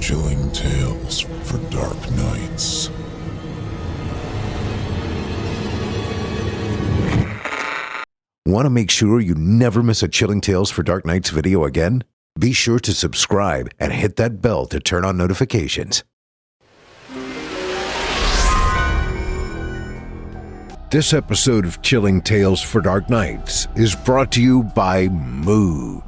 Chilling tales for dark nights. Want to make sure you never miss a Chilling Tales for Dark Nights video again? Be sure to subscribe and hit that bell to turn on notifications. This episode of Chilling Tales for Dark Nights is brought to you by Mood.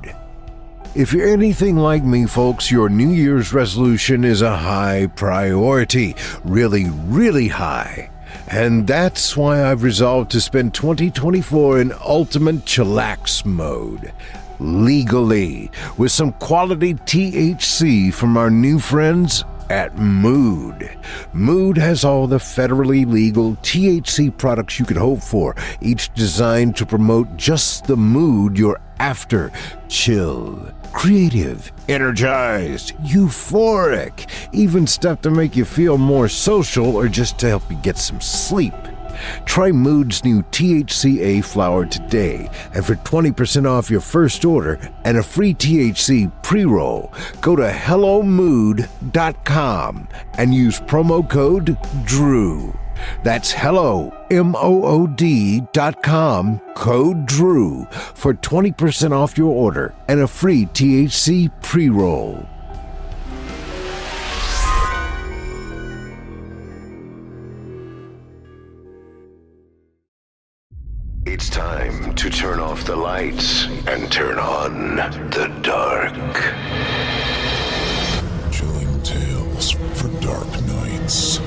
If you're anything like me, folks, your New Year's resolution is a high priority. Really, really high. And that's why I've resolved to spend 2024 in ultimate chillax mode. Legally, with some quality THC from our new friends at Mood. Mood has all the federally legal THC products you could hope for, each designed to promote just the mood you're after. Chill, creative, energized, euphoric, even stuff to make you feel more social or just to help you get some sleep. Try Mood's new THCA flower today, and for 20% off your first order and a free THC pre-roll, go to hellomood.com and use promo code DREW. That's hellomood.com, code DREW, for 20% off your order and a free THC pre-roll. It's time to turn off the lights and turn on the dark. Chilling tales for dark nights.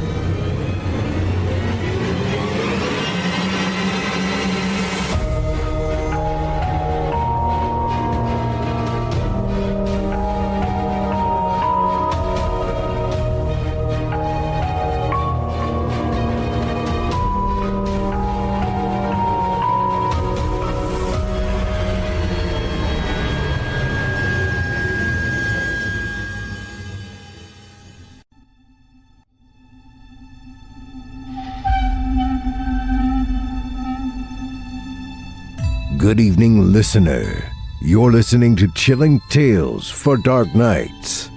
Good evening, listener. You're listening to Chilling Tales for Dark Nights.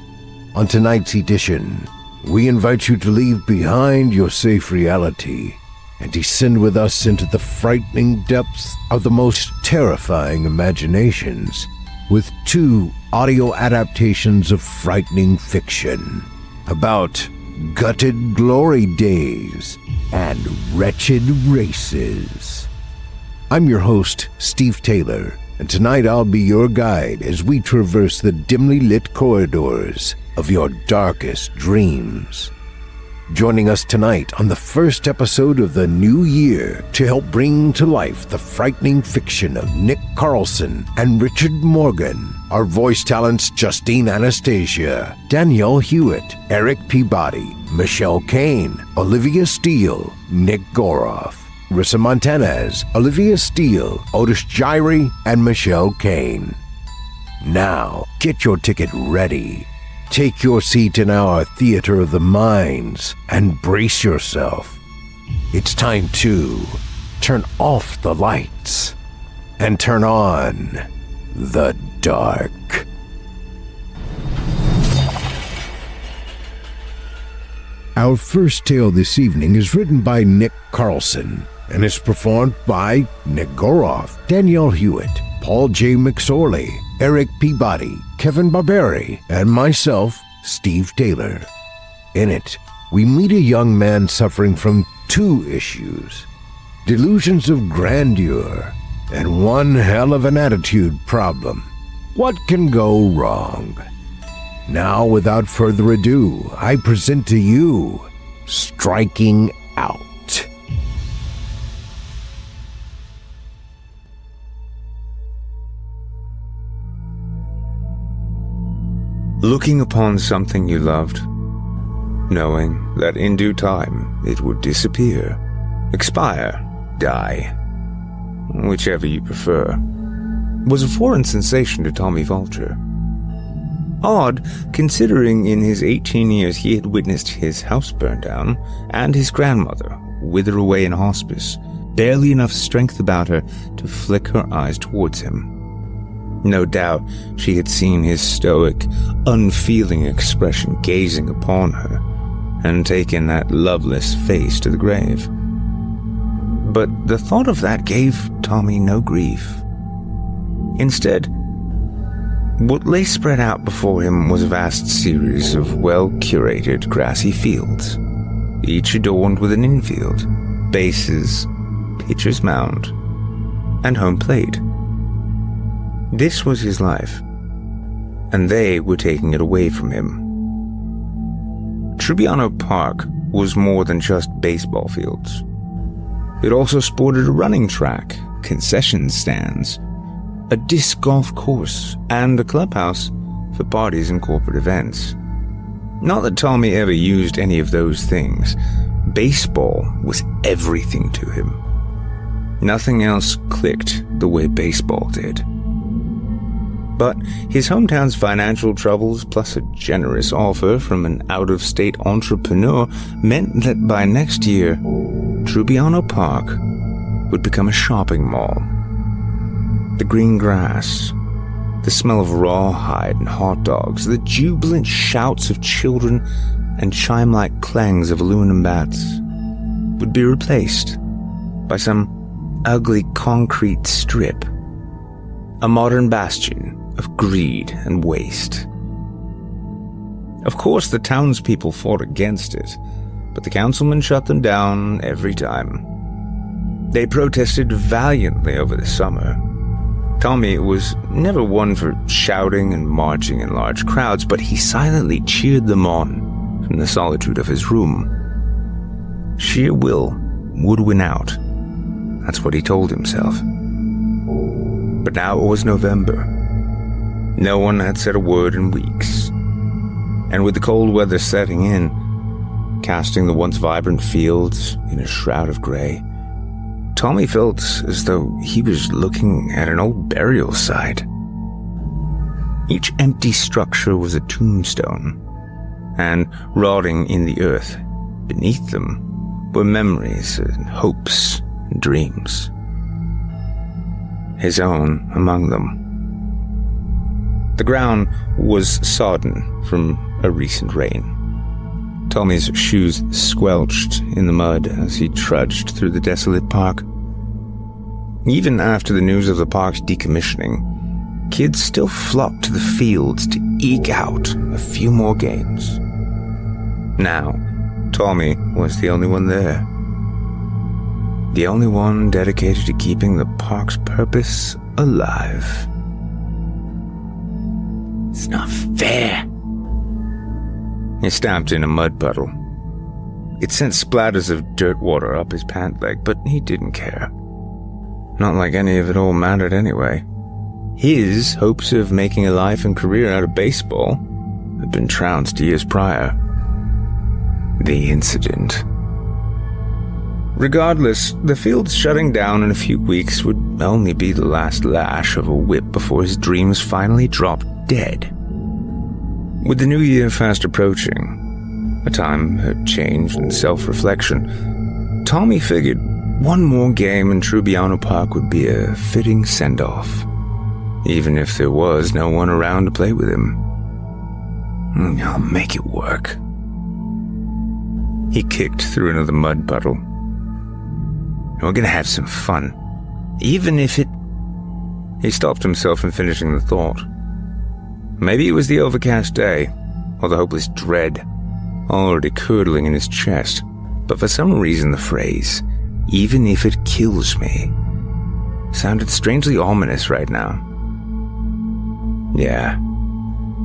On tonight's edition, we invite you to leave behind your safe reality and descend with us into the frightening depths of the most terrifying imaginations with two audio adaptations of frightening fiction about gutted glory days and wretched races. I'm your host, Steve Taylor, and tonight I'll be your guide as we traverse the dimly lit corridors of your darkest dreams. Joining us tonight on the first episode of the new year to help bring to life the frightening fiction of Nick Carlson and Richard Morgan are voice talents Justine Anastasia, Danielle Hewitt, Erik Peabody, Michelle Kane, Olivia Steele, Nick Goroff, Rissa Montanez, Olivia Steele, Otis Jiry, and Michelle Kane. Now, get your ticket ready. Take your seat in our theater of the minds and brace yourself. It's time to turn off the lights and turn on the dark. Our first tale this evening is written by Nick Carlson and is performed by Nick Goroff, Danielle Hewitt, Paul J. McSorley, Erik Peabody, Kevin Barbare, and myself, Steve Taylor. In it, we meet a young man suffering from two issues: delusions of grandeur and one hell of an attitude problem. What can go wrong? Now, without further ado, I present to you Striking Out. Looking upon something you loved, knowing that in due time it would disappear, expire, die, whichever you prefer, was a foreign sensation to Tommy Vulture. Odd, considering in his 18 years he had witnessed his house burn down and his grandmother wither away in hospice, barely enough strength about her to flick her eyes towards him. No doubt she had seen his stoic, unfeeling expression gazing upon her, and taken that loveless face to the grave. But the thought of that gave Tommy no grief. Instead, what lay spread out before him was a vast series of well-curated grassy fields, each adorned with an infield, bases, pitcher's mound, and home plate. This was his life, and they were taking it away from him. Trubiano Park was more than just baseball fields. It also sported a running track, concession stands, a disc golf course, and a clubhouse for parties and corporate events. Not that Tommy ever used any of those things. Baseball was everything to him. Nothing else clicked the way baseball did. But his hometown's financial troubles, plus a generous offer from an out-of-state entrepreneur, meant that by next year, Trubiano Park would become a shopping mall. The green grass, the smell of rawhide and hot dogs, the jubilant shouts of children and chime-like clangs of aluminum bats would be replaced by some ugly concrete strip, a modern bastion of greed and waste. Of course, the townspeople fought against it, but the councilman shut them down every time. They protested valiantly over the summer. Tommy was never one for shouting and marching in large crowds, but he silently cheered them on from the solitude of his room. Sheer will would win out. That's what he told himself. But now it was November. No one had said a word in weeks. And with the cold weather setting in, casting the once vibrant fields in a shroud of gray, Tommy felt as though he was looking at an old burial site. Each empty structure was a tombstone, and rotting in the earth beneath them were memories and hopes and dreams. His own among them. The ground was sodden from a recent rain. Tommy's shoes squelched in the mud as he trudged through the desolate park. Even after the news of the park's decommissioning, kids still flocked to the fields to eke out a few more games. Now, Tommy was the only one there. The only one dedicated to keeping the park's purpose alive. It's not fair. He stamped in a mud puddle. It sent splatters of dirt water up his pant leg, but he didn't care. Not like any of it all mattered anyway. His hopes of making a life and career out of baseball had been trounced years prior. The incident. Regardless, the fields shutting down in a few weeks would only be the last lash of a whip before his dreams finally dropped dead. With the new year fast approaching, a time of change and self-reflection, Tommy figured one more game in Trubiano Park would be a fitting send-off, even if there was no one around to play with him. I'll make it work. He kicked through another mud puddle. We're gonna have some fun, even if it... He stopped himself in finishing the thought. Maybe it was the overcast day, or the hopeless dread already curdling in his chest, but for some reason the phrase, even if it kills me, sounded strangely ominous right now. Yeah,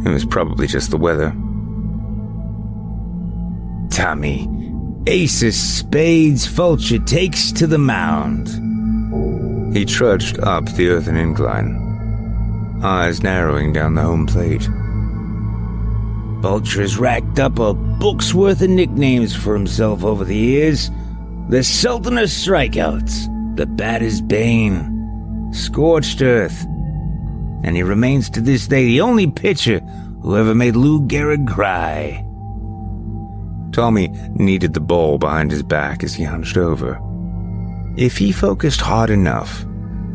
it was probably just the weather. Tommy, ace of spades, Fulcher takes to the mound. He trudged up the earthen incline, eyes narrowing down the home plate. Fulcher's racked up a book's worth of nicknames for himself over the years. The Sultan of Strikeouts, the Batter's Bane, Scorched Earth, and he remains to this day the only pitcher who ever made Lou Gehrig cry. Tommy kneaded the ball behind his back as he hunched over. If he focused hard enough,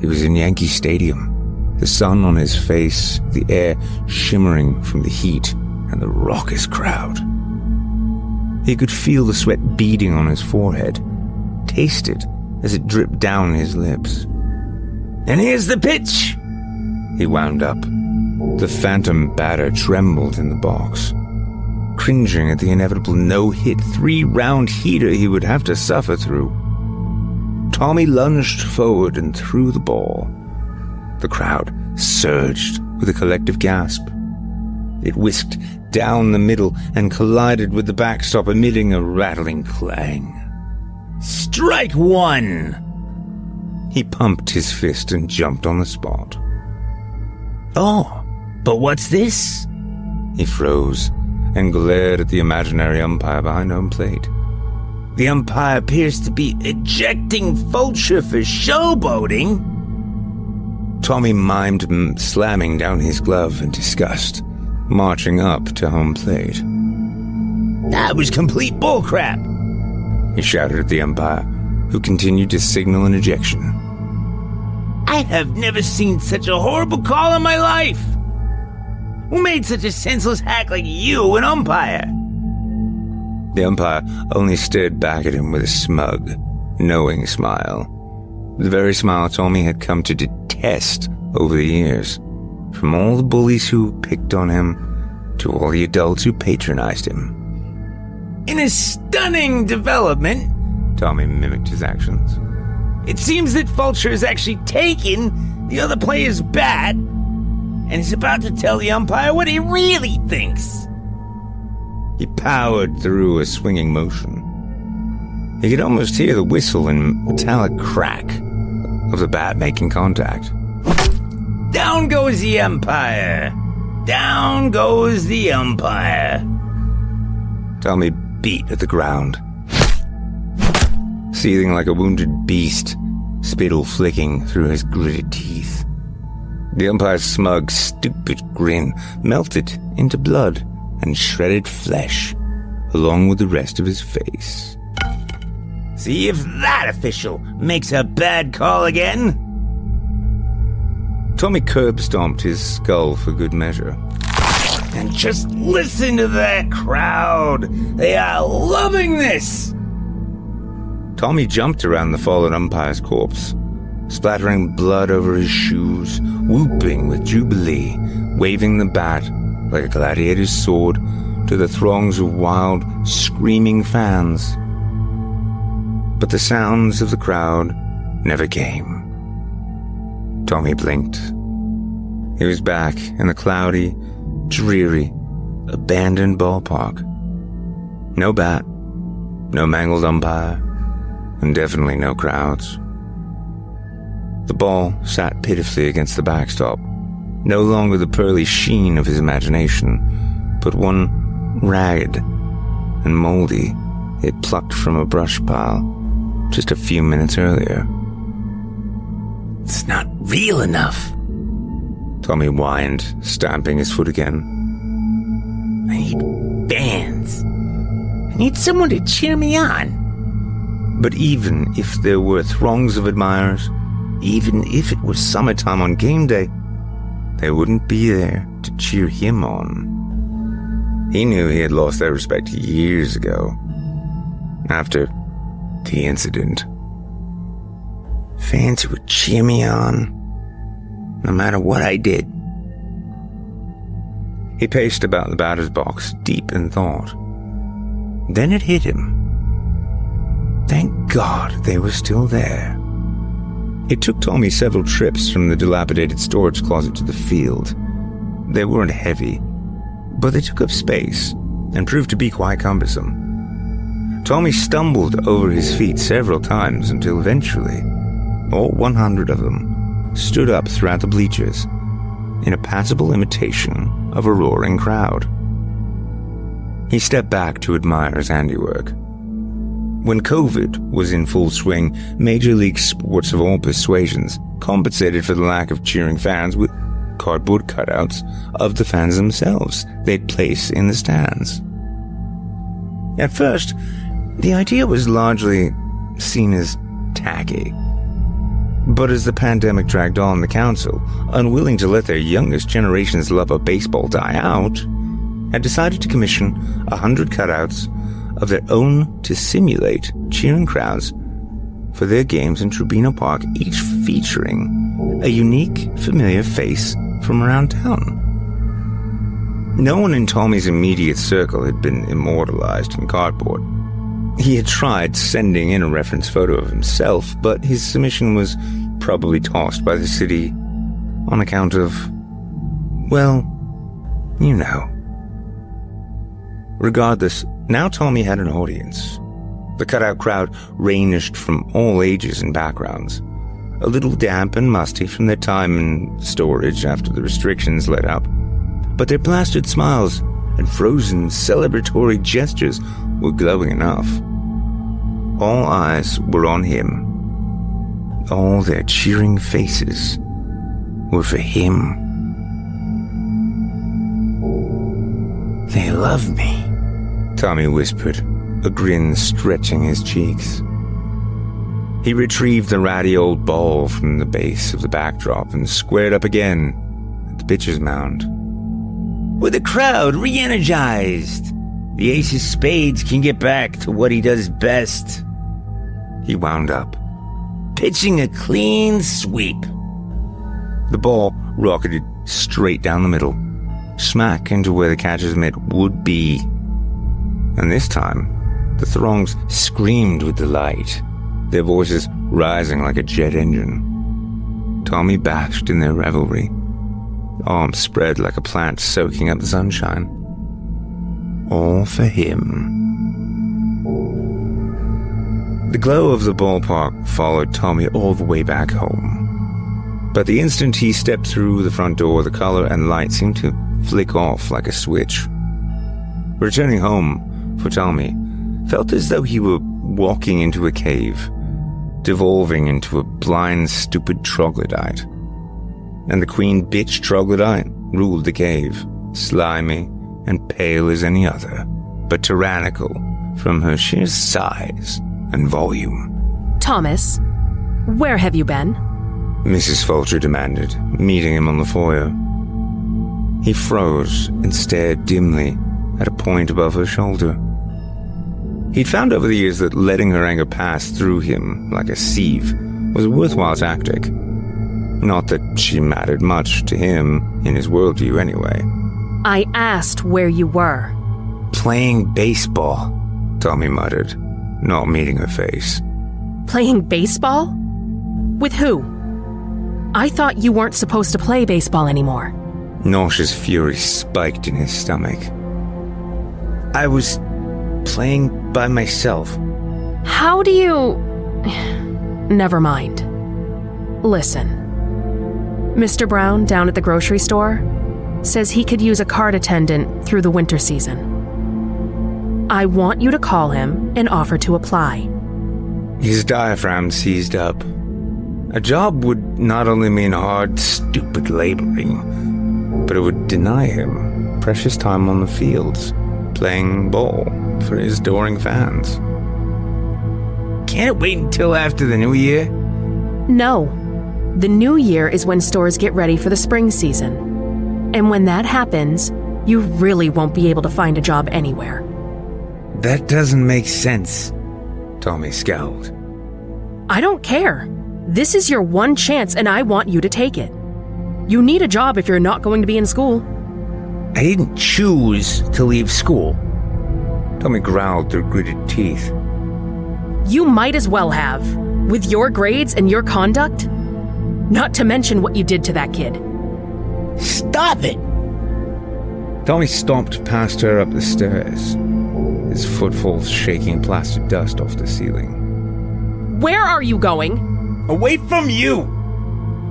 he was in Yankee Stadium, the sun on his face, the air shimmering from the heat, and the raucous crowd. He could feel the sweat beading on his forehead, taste it as it dripped down his lips. "And here's the pitch," he wound up. The phantom batter trembled in the box, cringing at the inevitable no-hit 3-round heater he would have to suffer through. Tommy lunged forward and threw the ball. The crowd surged with a collective gasp. It whisked down the middle and collided with the backstop, emitting a rattling clang. "Strike one!" He pumped his fist and jumped on the spot. "Oh, but what's this?" He froze and glared at the imaginary umpire behind home plate. "The umpire appears to be ejecting Vulture for showboating." Tommy mimed slamming down his glove in disgust, marching up to home plate. "That was complete bullcrap," he shouted at the umpire, who continued to signal an ejection. "I have never seen such a horrible call in my life. Who made such a senseless hack like you an umpire?" The umpire only stared back at him with a smug, knowing smile. The very smile Tommy had come to detest over the years, from all the bullies who picked on him to all the adults who patronized him. "In a stunning development," Tommy mimicked his actions, "it seems that Vulture has actually taken the other player's bat and is about to tell the umpire what he really thinks." He powered through a swinging motion. He could almost hear the whistle and metallic crack of the bat making contact. "Down goes the umpire! Down goes the umpire!" Tommy beat at the ground, seething like a wounded beast, spittle flicking through his gritted teeth. The umpire's smug, stupid grin melted into blood and shredded flesh, along with the rest of his face. "See if that official makes a bad call again." Tommy curb-stomped his skull for good measure. "And just listen to that crowd! They are loving this!" Tommy jumped around the fallen umpire's corpse, splattering blood over his shoes, whooping with jubilee, waving the bat like a gladiator's sword to the throngs of wild, screaming fans. But the sounds of the crowd never came. Tommy blinked. He was back in the cloudy, dreary, abandoned ballpark. No bat, no mangled umpire, and definitely no crowds. The ball sat pitifully against the backstop, no longer the pearly sheen of his imagination, but one ragged and moldy it plucked from a brush pile just a few minutes earlier. "It's not real enough," Tommy whined, stamping his foot again. "I need fans. I need someone to cheer me on." But even if there were throngs of admirers, even if it was summertime on game day, they wouldn't be there to cheer him on. He knew he had lost their respect years ago, after the incident. Fans who would cheer me on, no matter what I did. He paced about the batter's box, deep in thought. Then it hit him. Thank God they were still there. It took Tommy several trips from the dilapidated storage closet to the field. They weren't heavy, but they took up space and proved to be quite cumbersome. Tommy stumbled over his feet several times until eventually, all 100 of them stood up throughout the bleachers in a passable imitation of a roaring crowd. He stepped back to admire his handiwork. When COVID was in full swing, Major League sports of all persuasions compensated for the lack of cheering fans with cardboard cutouts of the fans themselves they'd place in the stands. At first, the idea was largely seen as tacky. But as the pandemic dragged on, the council, unwilling to let their youngest generation's love of baseball die out, had decided to commission 100 cutouts of their own to simulate cheering crowds for their games in Trubino Park, each featuring a unique, familiar face from around town. No one in Tommy's immediate circle had been immortalized in cardboard. He had tried sending in a reference photo of himself, but his submission was probably tossed by the city on account of, well, you know. Regardless, now Tommy had an audience. The cutout crowd ranged from all ages and backgrounds, a little damp and musty from their time in storage after the restrictions let up, but their plastered smiles and frozen celebratory gestures were glowing enough. All eyes were on him. All their cheering faces were for him. "They love me," Tommy whispered, a grin stretching his cheeks. He retrieved the ratty old ball from the base of the backdrop and squared up again at the pitcher's mound. With the crowd re-energized, the ace of spades can get back to what he does best. He wound up, pitching a clean sweep. The ball rocketed straight down the middle, smack into where the catcher's mitt would be. And this time, the throngs screamed with delight, their voices rising like a jet engine. Tommy basked in their revelry, arms spread like a plant soaking up the sunshine. All for him. The glow of the ballpark followed Tommy all the way back home. But the instant he stepped through the front door, the color and light seemed to flick off like a switch. Returning home, for Tommy, felt as though he were walking into a cave, devolving into a blind, stupid troglodyte. And the queen bitch troglodyte ruled the cave, slimy and pale as any other, but tyrannical from her sheer size and volume. "Thomas, where have you been?" Mrs. Fulcher demanded, meeting him on the foyer. He froze and stared dimly at a point above her shoulder. He'd found over the years that letting her anger pass through him like a sieve was a worthwhile tactic. Not that she mattered much to him in his worldview anyway. "I asked where you were." "Playing baseball," Tommy muttered, not meeting her face. "Playing baseball? With who? I thought you weren't supposed to play baseball anymore." Nauseous fury spiked in his stomach. "I was playing by myself." "How do you... Never mind. Listen. Mr. Brown down at the grocery store says he could use a cart attendant through the winter season. I want you to call him and offer to apply." His diaphragm seized up. A job would not only mean hard, stupid laboring, but it would deny him precious time on the fields, playing ball for his adoring fans. "Can't it wait until after the new year?" No. The new year is when stores get ready for the spring season. And when that happens, you really won't be able to find a job anywhere. "That doesn't make sense," Tommy scowled. I don't care. This is your one chance and I want you to take it. You need a job if you're not going to be in school. "I didn't choose to leave school," Tommy growled through gritted teeth. You might as well have, with your grades and your conduct. Not to mention what you did to that kid. "Stop it!" Tommy stomped past her up the stairs, his footfalls shaking plastered dust off the ceiling. Where are you going? "Away from you!"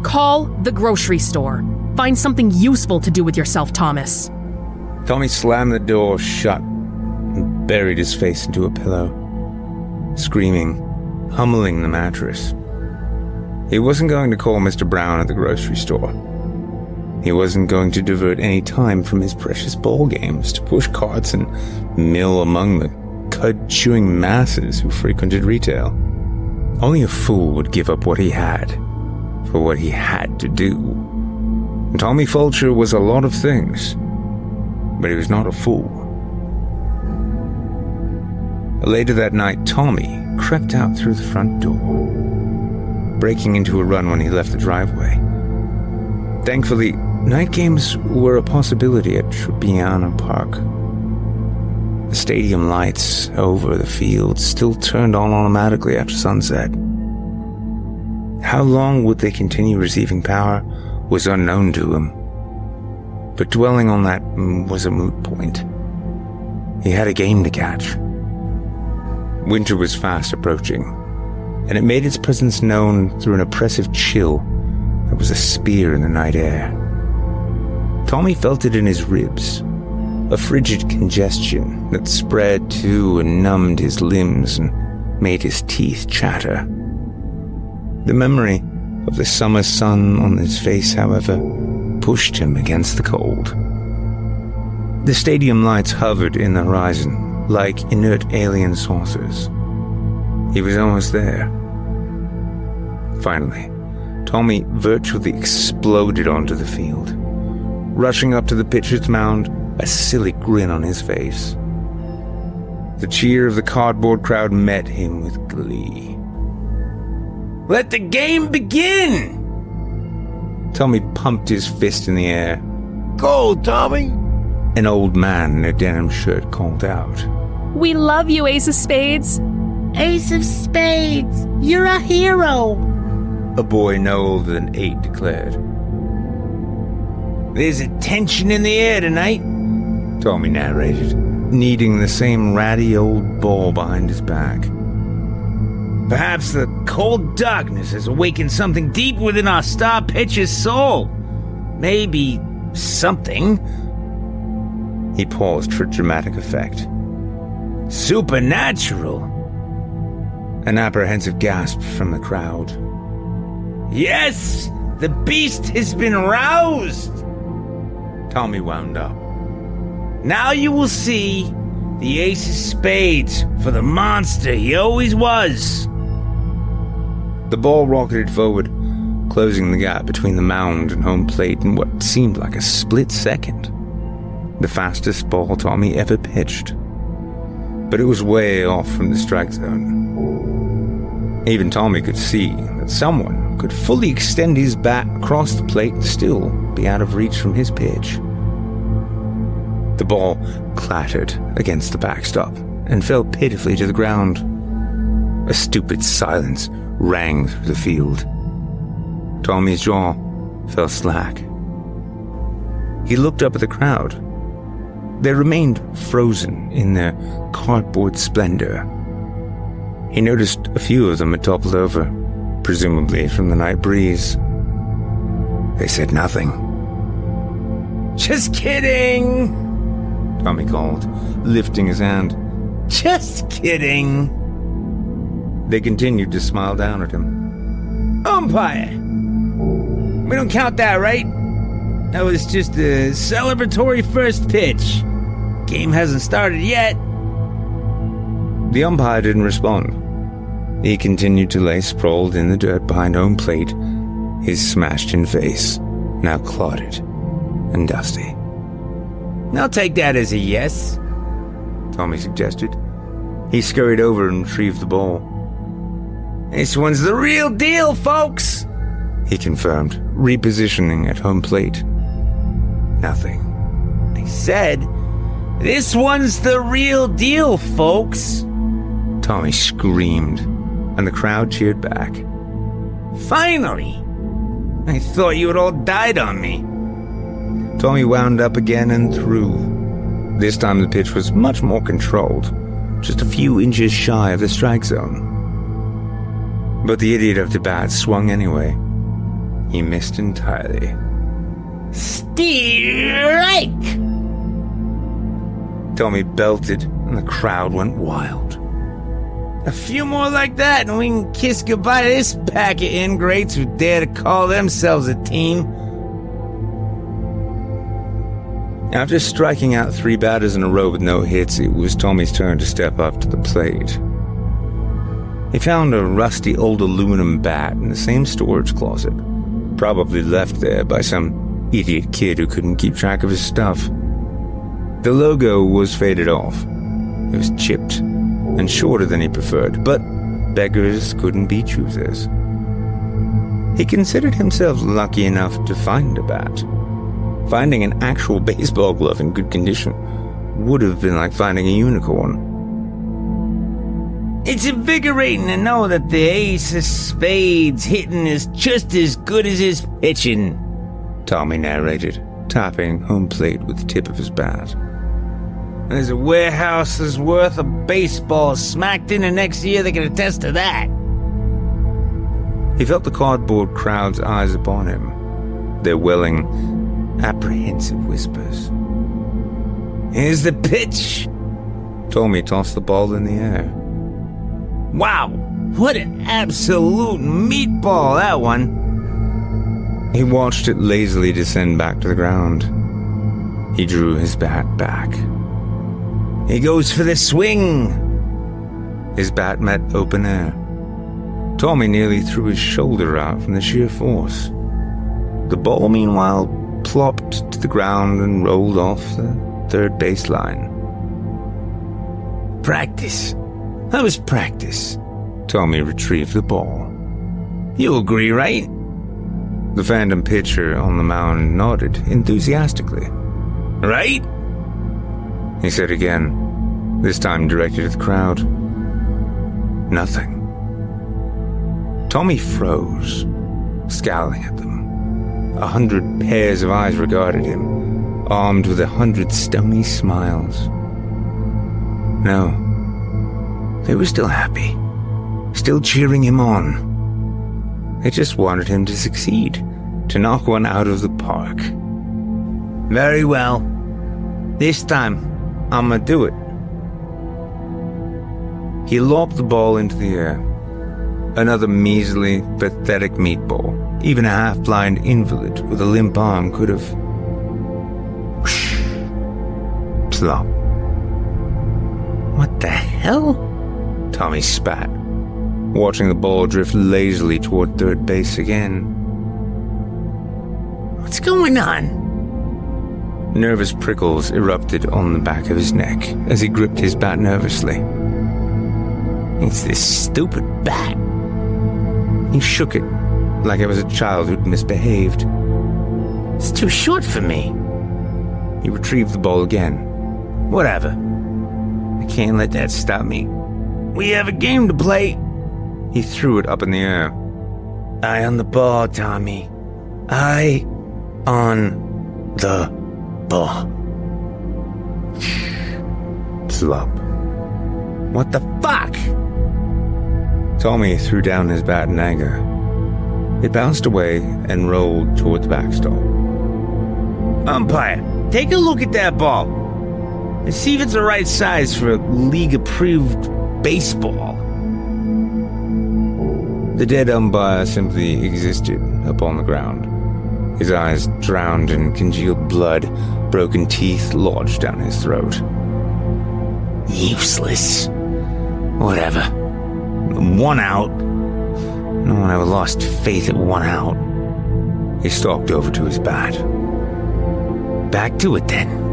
Call the grocery store. Find something useful to do with yourself, Thomas. Tommy slammed the door shut and buried his face into a pillow, screaming, hummeling the mattress. He wasn't going to call Mr. Brown at the grocery store. He wasn't going to divert any time from his precious ball games to push carts and mill among the cud-chewing masses who frequented retail. Only a fool would give up what he had for what he had to do. Tommy Fulcher was a lot of things, but he was not a fool. Later that night, Tommy crept out through the front door, breaking into a run when he left the driveway. Thankfully, night games were a possibility at Tribbiano Park. The stadium lights over the field still turned on automatically after sunset. How long would they continue receiving power was unknown to him. But dwelling on that was a moot point. He had a game to catch. Winter was fast approaching, and it made its presence known through an oppressive chill that was a spear in the night air. Tommy felt it in his ribs, a frigid congestion that spread to and numbed his limbs and made his teeth chatter. The memory of the summer sun on his face, however, pushed him against the cold. The stadium lights hovered in the horizon like inert alien saucers. He was almost there. Finally, Tommy virtually exploded onto the field, rushing up to the pitcher's mound, a silly grin on his face. The cheer of the cardboard crowd met him with glee. "Let the game begin!" Tommy pumped his fist in the air. Go, Tommy! An old man in a denim shirt called out. We love you, Ace of Spades. Ace of Spades, you're a hero. A boy no older than 8 declared. "There's a tension in the air tonight," Tommy narrated, kneading the same ratty old ball behind his back. "Perhaps the cold darkness has awakened something deep within our star pitcher's soul. Maybe something." He paused for dramatic effect. "Supernatural." An apprehensive gasp from the crowd. "Yes, the beast has been roused," Tommy wound up. "Now you will see the Ace of Spades for the monster he always was." The ball rocketed forward, closing the gap between the mound and home plate in what seemed like a split second. The fastest ball Tommy ever pitched. But it was way off from the strike zone. Even Tommy could see that someone could fully extend his bat across the plate and still be out of reach from his pitch. The ball clattered against the backstop and fell pitifully to the ground. A stupid silence rang through the field. Tommy's jaw fell slack. He looked up at the crowd. They remained frozen in their cardboard splendor. He noticed a few of them had toppled over, presumably from the night breeze. They said nothing. "Just kidding," Tommy called, lifting his hand. "Just kidding." They continued to smile down at him. "Umpire! We don't count that, right? That was just a celebratory first pitch. Game hasn't started yet." The umpire didn't respond. He continued to lay sprawled in the dirt behind home plate, his smashed-in face now clotted and dusty. "I'll take that as a yes," Tommy suggested. He scurried over and retrieved the ball. "This one's the real deal, folks," he confirmed, repositioning at home plate. Nothing. "I said, this one's the real deal, folks," Tommy screamed, and the crowd cheered back. "Finally! I thought you had all died on me." Tommy wound up again and threw. This time the pitch was much more controlled, just a few inches shy of the strike zone. But the idiot of the bat swung anyway. He missed entirely. "Strike!" Tommy belted, and the crowd went wild. "A few more like that, and we can kiss goodbye to this pack of ingrates who dare to call themselves a team." After striking out 3 batters in a row with no hits, it was Tommy's turn to step up to the plate. He found a rusty old aluminum bat in the same storage closet, probably left there by some idiot kid who couldn't keep track of his stuff. The logo was faded off. It was chipped and shorter than he preferred, but beggars couldn't be choosers. He considered himself lucky enough to find a bat. Finding an actual baseball glove in good condition would have been like finding a unicorn. It's invigorating to know that the ace of spades hitting is just as good as his pitching, Tommy narrated, tapping home plate with the tip of his bat. There's a warehouse's worth of baseball smacked in the next year that can attest to that. He felt the cardboard crowd's eyes upon him, their welling, apprehensive whispers. Here's the pitch. Tommy tossed the ball in the air. Wow, what an absolute meatball, that one. He watched it lazily descend back to the ground. He drew his bat back. He goes for the swing. His bat met open air. Tommy nearly threw his shoulder out from the sheer force. The ball, meanwhile, plopped to the ground and rolled off the third baseline. Practice. That was practice. Tommy retrieved the ball. You agree, right? The phantom pitcher on the mound nodded enthusiastically. Right? He said again, this time directed at the crowd. Nothing. Tommy froze, scowling at them. 100 pairs of eyes regarded him, armed with 100 stony smiles. No. They were still happy, still cheering him on. They just wanted him to succeed, to knock one out of the park. Very well. This time, I'm gonna do it. He lobbed the ball into the air. Another measly, pathetic meatball. Even a half-blind invalid with a limp arm could have... Whoosh. Plop. What the hell? Tommy spat, watching the ball drift lazily toward third base again. What's going on? Nervous prickles erupted on the back of his neck as he gripped his bat nervously. It's this stupid bat. He shook it like it was a child who'd misbehaved. It's too short for me. He retrieved the ball again. Whatever. I can't let that stop me. We have a game to play. He threw it up in the air. Eye on the ball, Tommy. Eye on the ball. Plop. What the fuck? Tommy threw down his bat in anger. It bounced away and rolled toward the backstop. Umpire, take a look at that ball and see if it's the right size for a league-approved baseball. The dead umpire simply existed upon the ground. His eyes drowned in congealed blood, broken teeth lodged down his throat. Useless. Whatever. 1 out. No one ever lost faith at 1 out. He stalked over to his bat. Back to it then.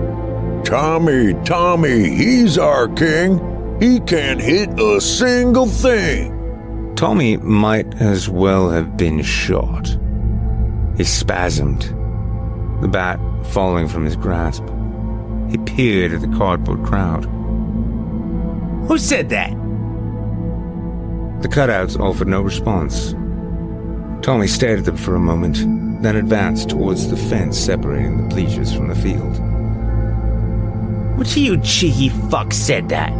Tommy, he's our king. He can't hit a single thing. Tommy might as well have been shot. He spasmed, the bat falling from his grasp. He peered at the cardboard crowd. Who said that? The cutouts offered no response. Tommy stared at them for a moment, then advanced towards the fence separating the bleachers from the field. Which of you cheeky fucks said that?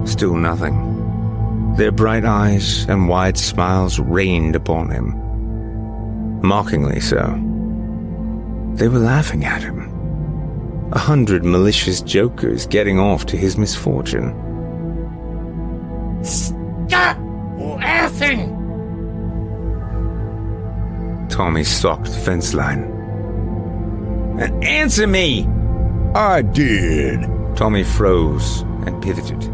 Still nothing. Their bright eyes and wide smiles rained upon him. Mockingly so. They were laughing at him. 100 malicious jokers getting off to his misfortune. Stop laughing! Tommy stalked the fence line. And answer me! I did. Tommy froze and pivoted.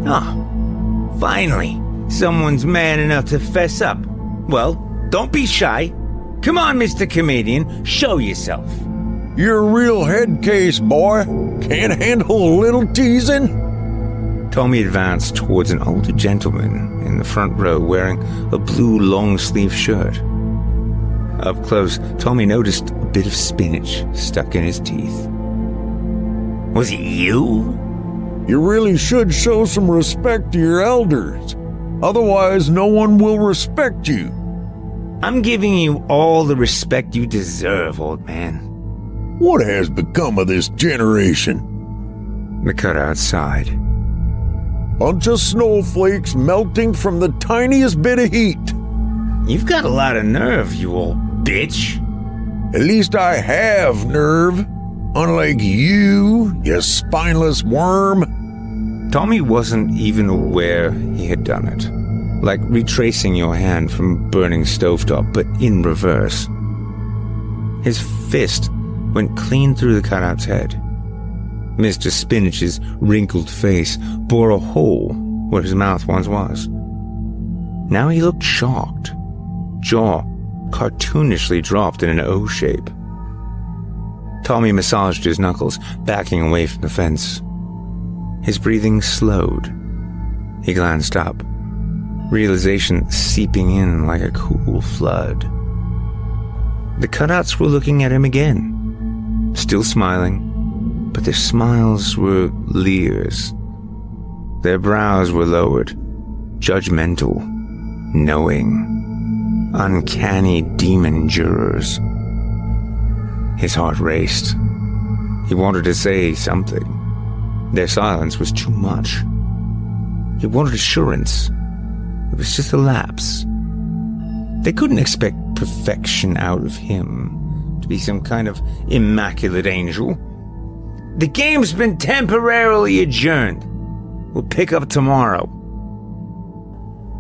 Oh, finally, someone's man enough to fess up. Well, Don't be shy. Come on, Mr. Comedian, show yourself. You're a real head case, boy. Can't handle a little teasing? Tommy advanced towards an older gentleman in the front row wearing a blue long-sleeve shirt. Up close, Tommy noticed a bit of spinach stuck in his teeth. Was it you? You really should show some respect to your elders. Otherwise, no one will respect you. I'm giving you all the respect you deserve, old man. What has become of this generation? The cutout sighed. Bunch of snowflakes melting from the tiniest bit of heat. You've got a lot of nerve, you old bitch. At least I have nerve. Unlike you spineless worm. Tommy wasn't even aware he had done it. Like retracing your hand from burning stovetop, but in reverse. His fist went clean through the cutout's head. Mr. Spinach's wrinkled face bore a hole where his mouth once was. Now he looked shocked, jaw cartoonishly dropped in an O shape. Tommy massaged his knuckles, backing away from the fence. His breathing slowed. He glanced up, realization seeping in like a cool flood. The cutouts were looking at him again, still smiling, but their smiles were leers. Their brows were lowered, judgmental, knowing, uncanny demon jurors. His heart raced. He wanted to say something. Their silence was too much. He wanted assurance. It was just a lapse. They couldn't expect perfection out of him, to be some kind of immaculate angel. The game's been temporarily adjourned. We'll pick up tomorrow.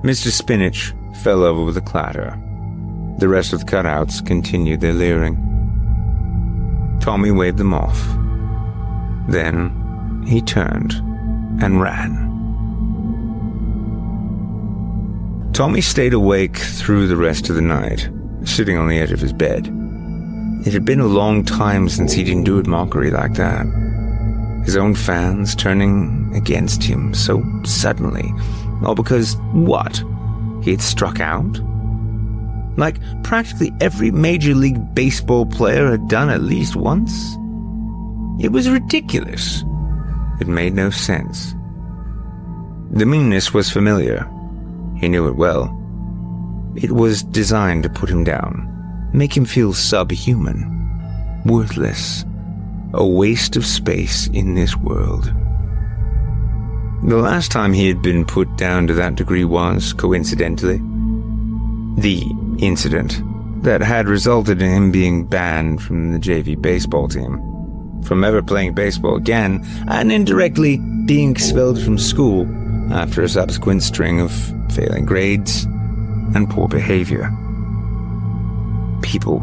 Mr. Spinach fell over with a clatter. The rest of the cutouts continued their leering. Tommy waved them off. Then he turned and ran. Tommy stayed awake through the rest of the night, sitting on the edge of his bed. It had been a long time since he'd endured mockery like that. His own fans turning against him so suddenly, all because, what? He had struck out? Like practically every Major League Baseball player had done at least once? It was ridiculous. It made no sense. The meanness was familiar. He knew it well. It was designed to put him down, make him feel subhuman, worthless, a waste of space in this world. The last time he had been put down to that degree was, coincidentally, the incident that had resulted in him being banned from the JV baseball team, from ever playing baseball again, and indirectly being expelled from school after a subsequent string of failing grades and poor behavior. People,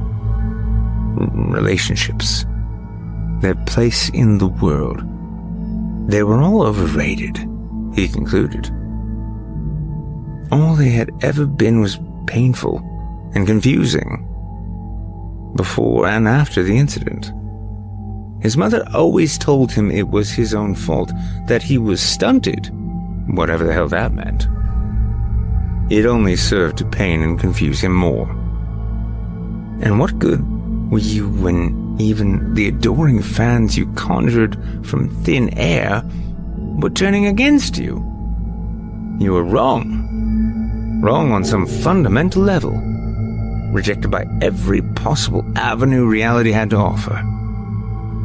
relationships, their place in the world, they were all overrated, he concluded. All they had ever been was painful and confusing, before and after the incident. His mother always told him it was his own fault, that he was stunted, whatever the hell that meant. It only served to pain and confuse him more. And what good were you when even the adoring fans you conjured from thin air were turning against you? You were wrong. Wrong on some fundamental level. Rejected by every possible avenue reality had to offer.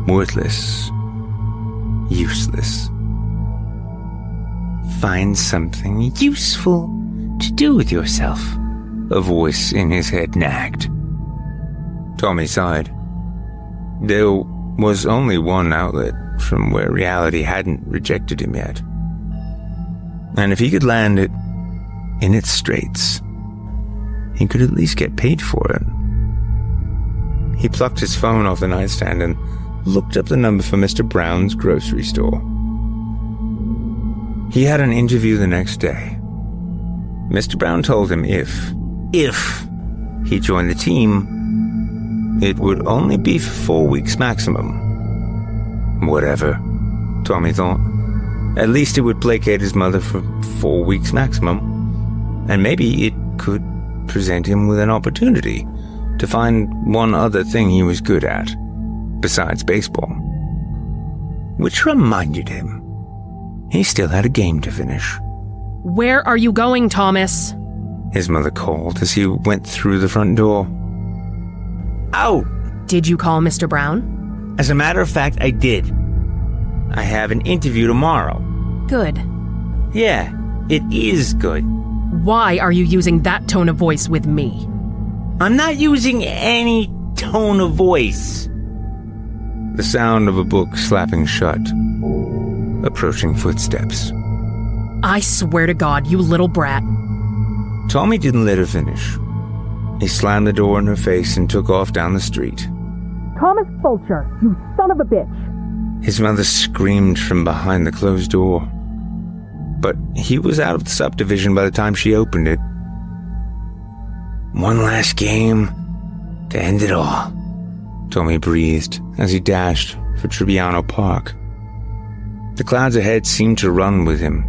Worthless. Useless. Find something useful to do with yourself, a voice in his head nagged. Tommy sighed. There was only one outlet from where reality hadn't rejected him yet. And if he could land it in its straits, he could at least get paid for it. He plucked his phone off the nightstand and looked up the number for Mr. Brown's grocery store. He had an interview the next day. Mr. Brown told him if he joined the team, it would only be for 4 weeks maximum. Whatever, Tommy thought. At least it would placate his mother for 4 weeks maximum, and maybe it could present him with an opportunity to find one other thing he was good at, besides baseball. Which reminded him, he still had a game to finish. Where are you going, Thomas? His mother called as he went through the front door. Out! Did you call Mr. Brown? As a matter of fact, I did. I have an interview tomorrow. Good. Yeah, it is good. Why are you using that tone of voice with me? I'm not using any tone of voice. The sound of a book slapping shut. Approaching footsteps. I swear to God, you little brat. Tommy didn't let her finish. He slammed the door in her face and took off down the street. Thomas Fulcher, you son of a bitch! His mother screamed from behind the closed door. But he was out of the subdivision by the time she opened it. One last game to end it all, Tommy breathed as he dashed for Trebbiano Park. The clouds ahead seemed to run with him.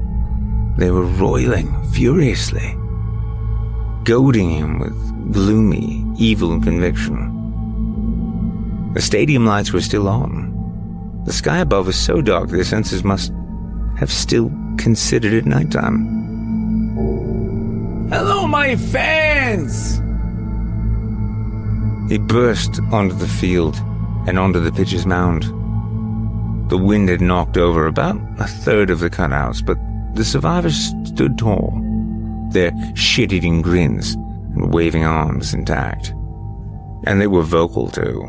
They were roiling furiously, goading him with gloomy, evil conviction. The stadium lights were still on. The sky above was so dark their senses must have still considered it nighttime. Hello, my fans! He burst onto the field and onto the pitcher's mound. The wind had knocked over about a third of the cutouts, but the survivors stood tall, their shit-eating grins and waving arms intact. And they were vocal, too.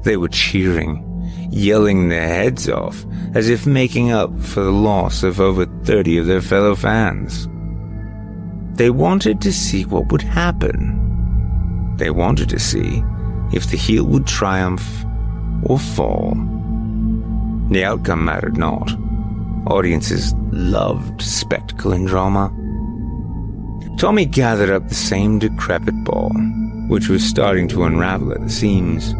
They were cheering, yelling their heads off, as if making up for the loss of over 30 of their fellow fans. They wanted to see what would happen. They wanted to see if the heel would triumph or fall. The outcome mattered not. Audiences loved spectacle and drama. Tommy gathered up the same decrepit ball, which was starting to unravel at the seams.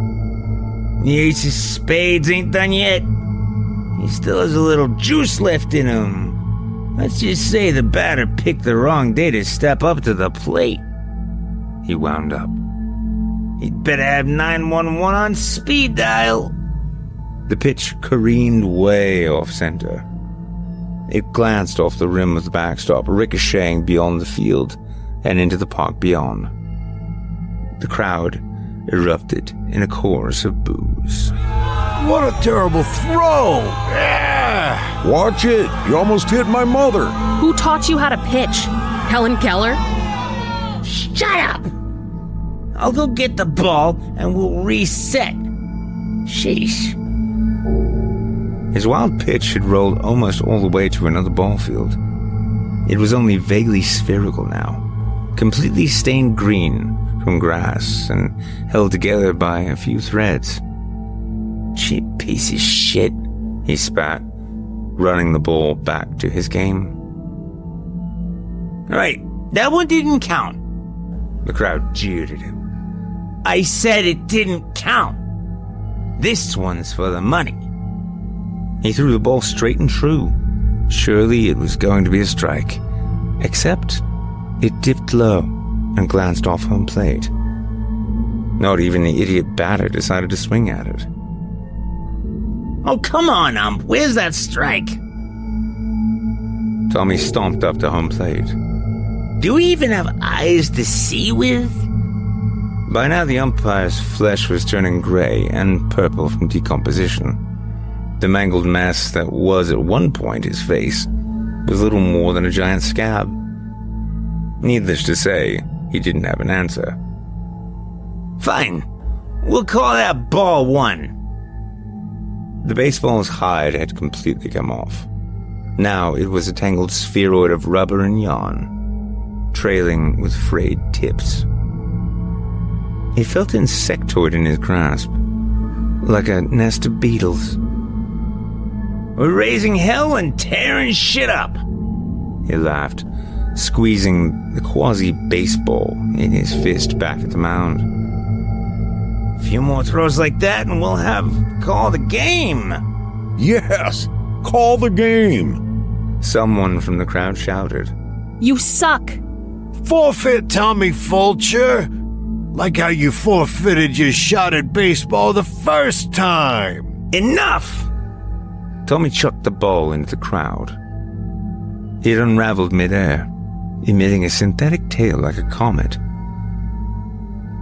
The ace of spades ain't done yet. He still has a little juice left in him. Let's just say the batter picked the wrong day to step up to the plate. He wound up. He'd better have 911 on speed dial. The pitch careened way off center. It glanced off the rim of the backstop, ricocheting beyond the field and into the park beyond. The crowd erupted in a chorus of boos. What a terrible throw! Yeah! Watch it! You almost hit my mother! Who taught you how to pitch? Helen Keller? Shut up! I'll go get the ball and we'll reset. Sheesh. His wild pitch had rolled almost all the way to another ball field. It was only vaguely spherical now, completely stained green from grass and held together by a few threads. Cheap piece of shit, he spat, running the ball back to his game. Right, that one didn't count. The crowd jeered at him. I said it didn't count. This one's for the money. He threw the ball straight and true. Surely it was going to be a strike. Except it dipped low and glanced off home plate. Not even the idiot batter decided to swing at it. Oh, come on, ump. Where's that strike? Tommy stomped up to home plate. Do we even have eyes to see with? By now the umpire's flesh was turning gray and purple from decomposition. The mangled mess that was at one point his face was little more than a giant scab. Needless to say, he didn't have an answer. Fine. We'll call that ball one. The baseball's hide had completely come off. Now it was a tangled spheroid of rubber and yarn, trailing with frayed tips. He felt insectoid in his grasp, like a nest of beetles. We're raising hell and tearing shit up. He laughed squeezing the quasi-baseball in his fist back at the mound. A few more throws like that and we'll have call the game. Yes, call the game. Someone from the crowd shouted. You suck. Forfeit, Tommy Fulcher! Like how you forfeited your shot at baseball the first time! Enough! Tommy chucked the ball into the crowd. It unraveled midair, emitting a synthetic tail like a comet.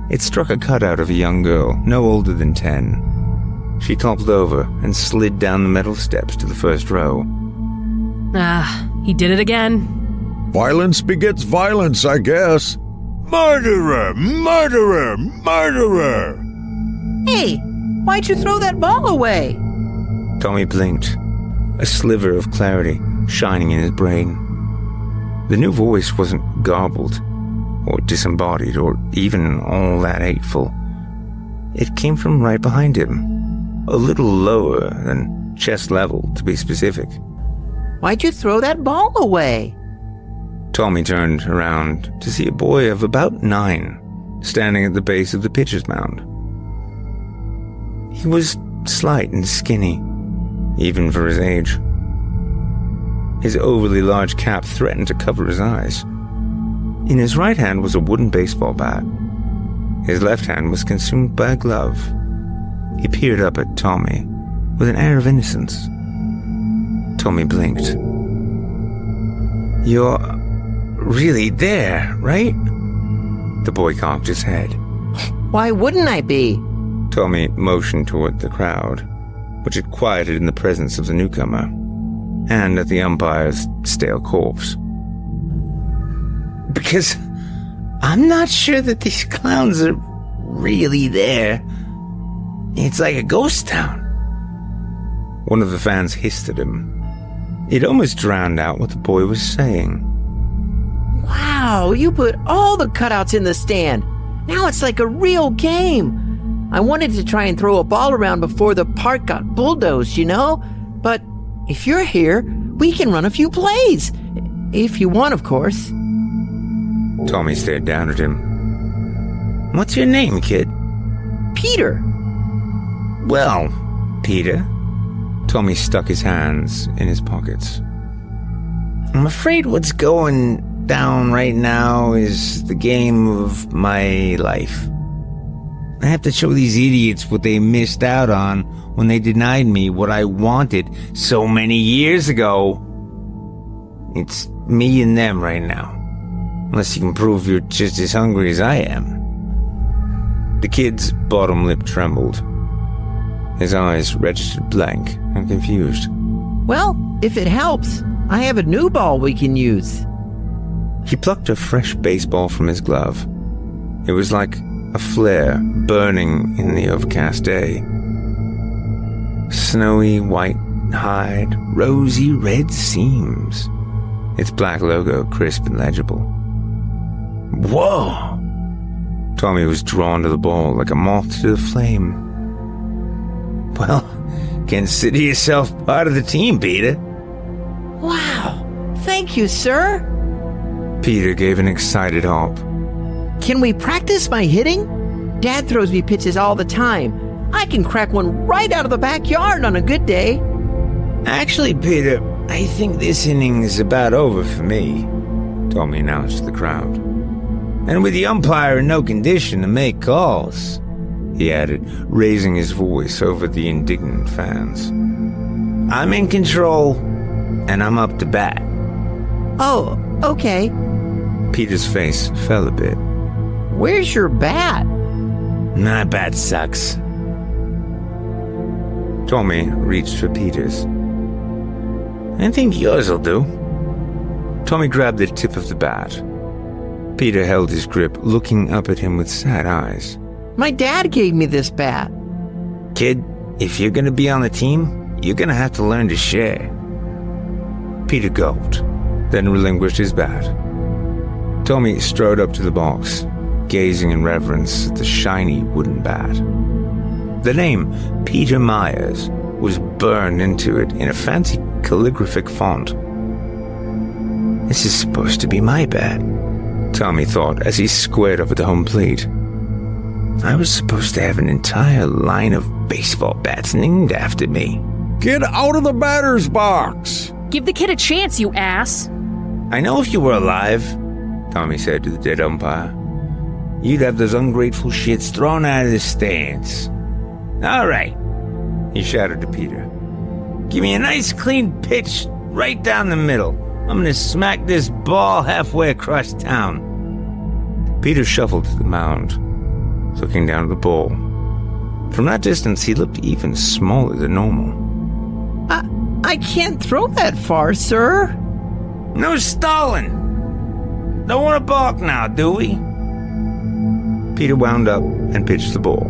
It struck a cutout of a young girl, no older than 10. She toppled over and slid down the metal steps to the first row. Ah, he did it again. Violence begets violence, I guess. Murderer! Murderer! Murderer! Hey, why'd you throw that ball away? Tommy blinked, a sliver of clarity shining in his brain. The new voice wasn't garbled, or disembodied, or even all that hateful. It came from right behind him, a little lower than chest level, to be specific. Why'd you throw that ball away? Tommy turned around to see a boy of about 9 standing at the base of the pitcher's mound. He was slight and skinny, even for his age. His overly large cap threatened to cover his eyes. In his right hand was a wooden baseball bat. His left hand was consumed by a glove. He peered up at Tommy with an air of innocence. Tommy blinked. "You're really there, right?" The boy cocked his head. Why wouldn't I be? Tommy motioned toward the crowd, which had quieted in the presence of the newcomer, and at the umpire's stale corpse. Because I'm not sure that these clowns are really there. It's like a ghost town. One of the fans hissed at him. It almost drowned out what the boy was saying. Wow, you put all the cutouts in the stand. Now it's like a real game. I wanted to try and throw a ball around before the park got bulldozed, you know? But if you're here, we can run a few plays. If you want, of course. Tommy stared down at him. What's your name, kid? Peter. Well, Peter, Tommy stuck his hands in his pockets. I'm afraid what's going down right now is the game of my life. I have to show these idiots what they missed out on when they denied me what I wanted so many years ago. It's me and them right now. Unless you can prove you're just as hungry as I am. The kid's bottom lip trembled. His eyes registered blank and confused. Well, if it helps, I have a new ball we can use. He plucked a fresh baseball from his glove. It was like a flare burning in the overcast day. Snowy white hide, rosy red seams. Its black logo crisp and legible. Whoa! Tommy was drawn to the ball like a moth to the flame. Well, consider yourself part of the team, Peter. Wow, thank you, sir. Peter gave an excited hop. Can we practice my hitting? Dad throws me pitches all the time. I can crack one right out of the backyard on a good day. Actually, Peter, I think this inning is about over for me, Tommy announced to the crowd. And with the umpire in no condition to make calls, he added, raising his voice over the indignant fans. I'm in control, and I'm up to bat. Oh, okay. Peter's face fell a bit. Where's your bat? My bat sucks. Tommy reached for Peter's. I think yours will do. Tommy grabbed the tip of the bat. Peter held his grip, looking up at him with sad eyes. My dad gave me this bat. Kid, if you're gonna be on the team, you're gonna have to learn to share. Peter gulped, then relinquished his bat. Tommy strode up to the box, gazing in reverence at the shiny wooden bat. The name Peter Myers was burned into it in a fancy calligraphic font. This is supposed to be my bat, Tommy thought as he squared up at the home plate. I was supposed to have an entire line of baseball bats named after me. Get out of the batter's box! Give the kid a chance, you ass! I know if you were alive, Tommy said to the dead umpire, you'd have those ungrateful shits thrown out of the stands. All right, he shouted to Peter. Give me a nice clean pitch right down the middle. I'm gonna smack this ball halfway across town. Peter shuffled to the mound, looking down at the ball. From that distance, he looked even smaller than normal. I can't throw that far, sir. No stalling! Don't want to balk now, do we? Peter wound up and pitched the ball.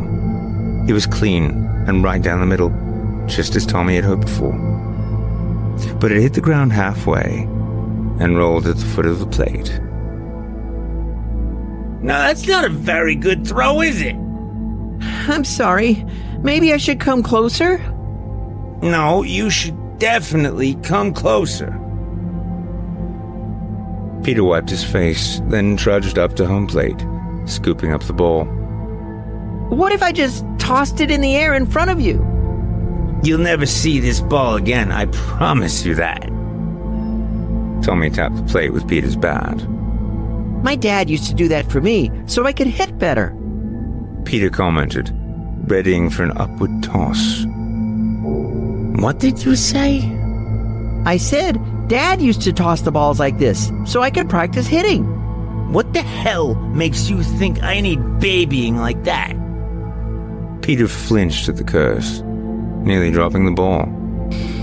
It was clean and right down the middle, just as Tommy had hoped for. But it hit the ground halfway and rolled at the foot of the plate. Now that's not a very good throw, is it? I'm sorry. Maybe I should come closer? No, you should definitely come closer. Peter wiped his face, then trudged up to home plate, scooping up the ball. What if I just tossed it in the air in front of you? You'll never see this ball again, I promise you that. Tommy tapped the plate with Peter's bat. My dad used to do that for me, so I could hit better. Peter commented, readying for an upward toss. What did you say? I said Dad used to toss the balls like this, so I could practice hitting. What the hell makes you think I need babying like that? Peter flinched at the curse, nearly dropping the ball.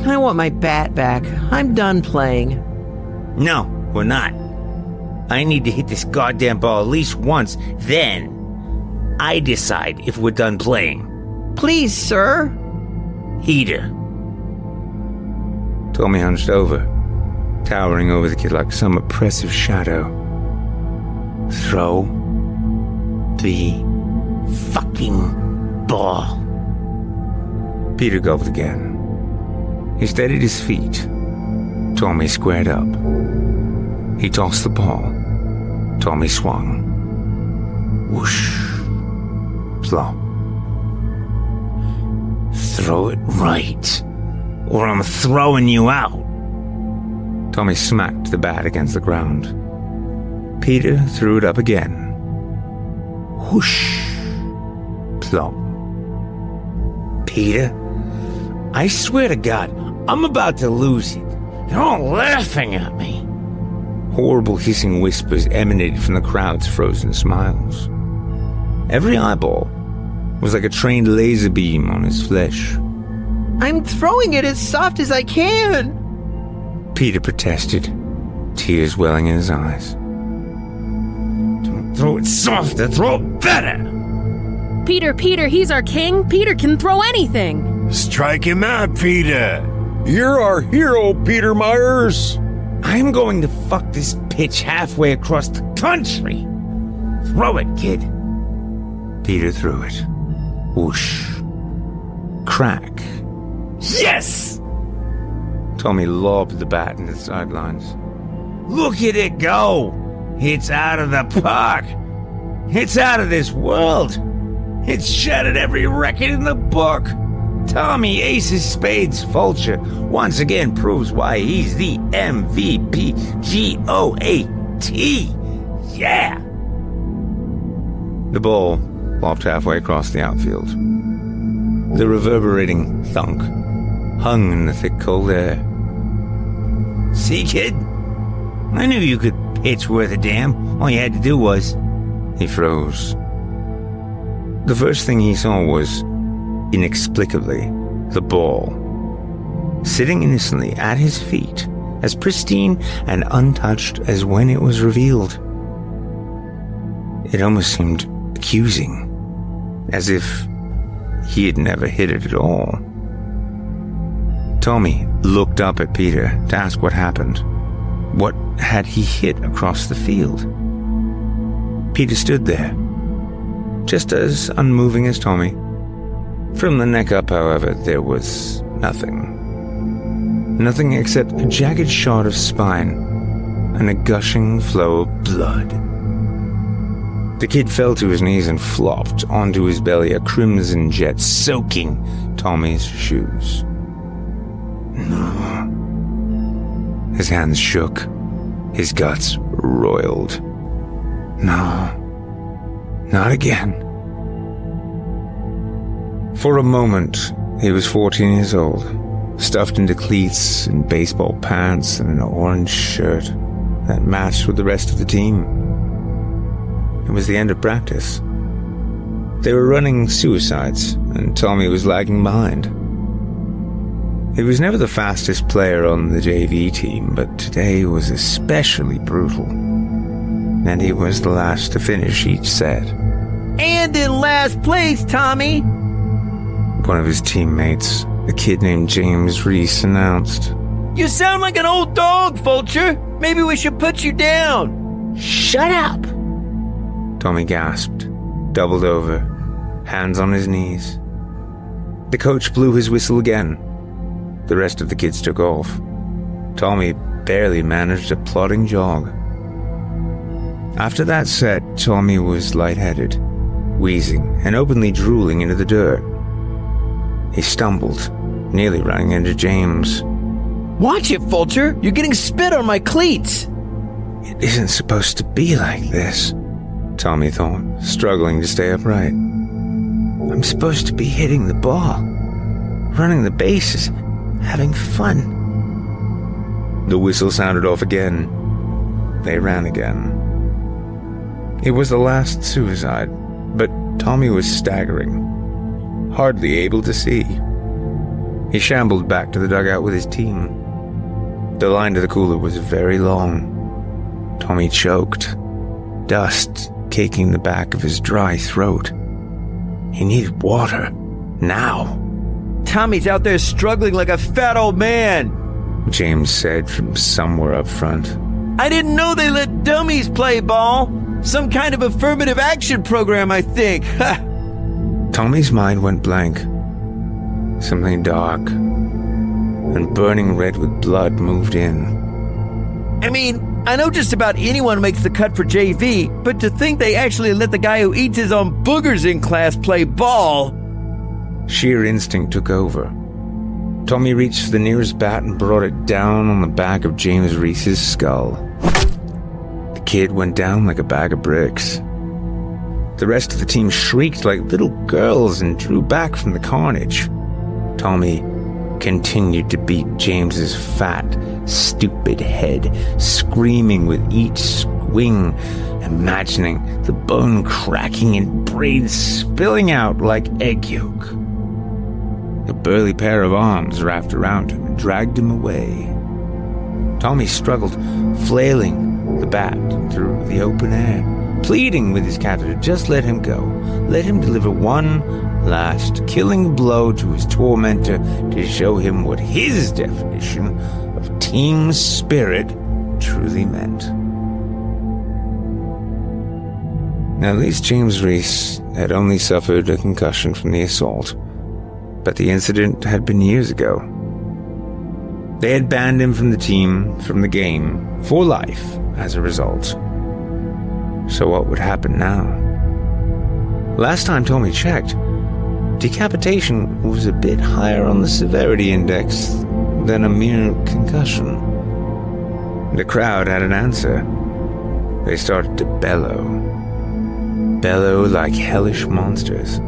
I want my bat back. I'm done playing. No, we're not. I need to hit this goddamn ball at least once, then I decide if we're done playing. Please, sir. Heater. Tommy hunched over, towering over the kid like some oppressive shadow. Throw the fucking ball. Peter gulped again. He steadied his feet. Tommy squared up. He tossed the ball. Tommy swung. Whoosh. Plop. Throw it right, or I'm throwing you out. Tommy smacked the bat against the ground. Peter threw it up again. Whoosh. Plop. Peter, I swear to God, I'm about to lose it. You're all laughing at me. Horrible hissing whispers emanated from the crowd's frozen smiles. Every eyeball was like a trained laser beam on his flesh. I'm throwing it as soft as I can. Peter protested, tears welling in his eyes. Don't throw it softer, throw it better! Peter, he's our king. Peter can throw anything. Strike him out, Peter. You're our hero, Peter Myers. I'm going to fuck this pitch halfway across the country. Throw it, kid. Peter threw it. Whoosh. Crack. Yes! Tommy lobbed the bat into the sidelines. Look at it go! It's out of the park! It's out of this world! It's shattered every record in the book! Tommy Aces Spades Vulture once again proves why he's the MVP. G-O-A-T! Yeah! The ball lobbed halfway across the outfield. The reverberating thunk hung in the thick cold air. See, kid? I knew you could pitch worth a damn. All you had to do was... He froze. The first thing he saw was, inexplicably, the ball. Sitting innocently at his feet, as pristine and untouched as when it was revealed. It almost seemed accusing, as if he had never hit it at all. Tommy looked up at Peter to ask what happened. What had he hit across the field? Peter stood there, just as unmoving as Tommy. From the neck up, however, there was nothing. Nothing except a jagged shot of spine, and a gushing flow of blood. The kid fell to his knees and flopped onto his belly, a crimson jet soaking Tommy's shoes. No. His hands shook. His guts roiled. No. Not again. For a moment, he was 14 years old, stuffed into cleats and baseball pants and an orange shirt that matched with the rest of the team. It was the end of practice. They were running suicides, and Tommy was lagging behind. He was never the fastest player on the JV team, but today was especially brutal. And he was the last to finish each set. And in last place, Tommy! One of his teammates, a kid named James Reese, announced. You sound like an old dog, Vulture. Maybe we should put you down. Shut up! Tommy gasped, doubled over, hands on his knees. The coach blew his whistle again. The rest of the kids took off. Tommy barely managed a plodding jog. After that set, Tommy was lightheaded, wheezing, and openly drooling into the dirt. He stumbled, nearly running into James. Watch it, Vulture! You're getting spit on my cleats! It isn't supposed to be like this, Tommy thought, struggling to stay upright. I'm supposed to be hitting the ball, running the bases, having fun. The whistle sounded off again. They ran again. It was the last suicide, but Tommy was staggering, hardly able to see. He shambled back to the dugout with his team. The line to the cooler was very long. Tommy choked, dust caking the back of his dry throat. He needed water, now. Tommy's out there struggling like a fat old man, James said from somewhere up front. I didn't know they let dummies play ball. Some kind of affirmative action program, I think. Tommy's mind went blank. Something dark and burning red with blood moved in. I mean, I know just about anyone makes the cut for JV, but to think they actually let the guy who eats his own boogers in class play ball. Sheer instinct took over. Tommy reached for the nearest bat and brought it down on the back of James Reese's skull. The kid went down like a bag of bricks. The rest of the team shrieked like little girls and drew back from the carnage. Tommy continued to beat James's fat, stupid head, screaming with each swing, imagining the bone cracking and brains spilling out like egg yolk. A burly pair of arms wrapped around him and dragged him away. Tommy struggled, flailing the bat through the open air, pleading with his captor to just let him go, let him deliver one last killing blow to his tormentor to show him what his definition of team spirit truly meant. Now, at least James Reese had only suffered a concussion from the assault, but the incident had been years ago. They had banned him from the team, from the game, for life as a result. So what would happen now? Last time Tommy checked, decapitation was a bit higher on the severity index than a mere concussion. The crowd had an answer. They started to bellow like hellish monsters.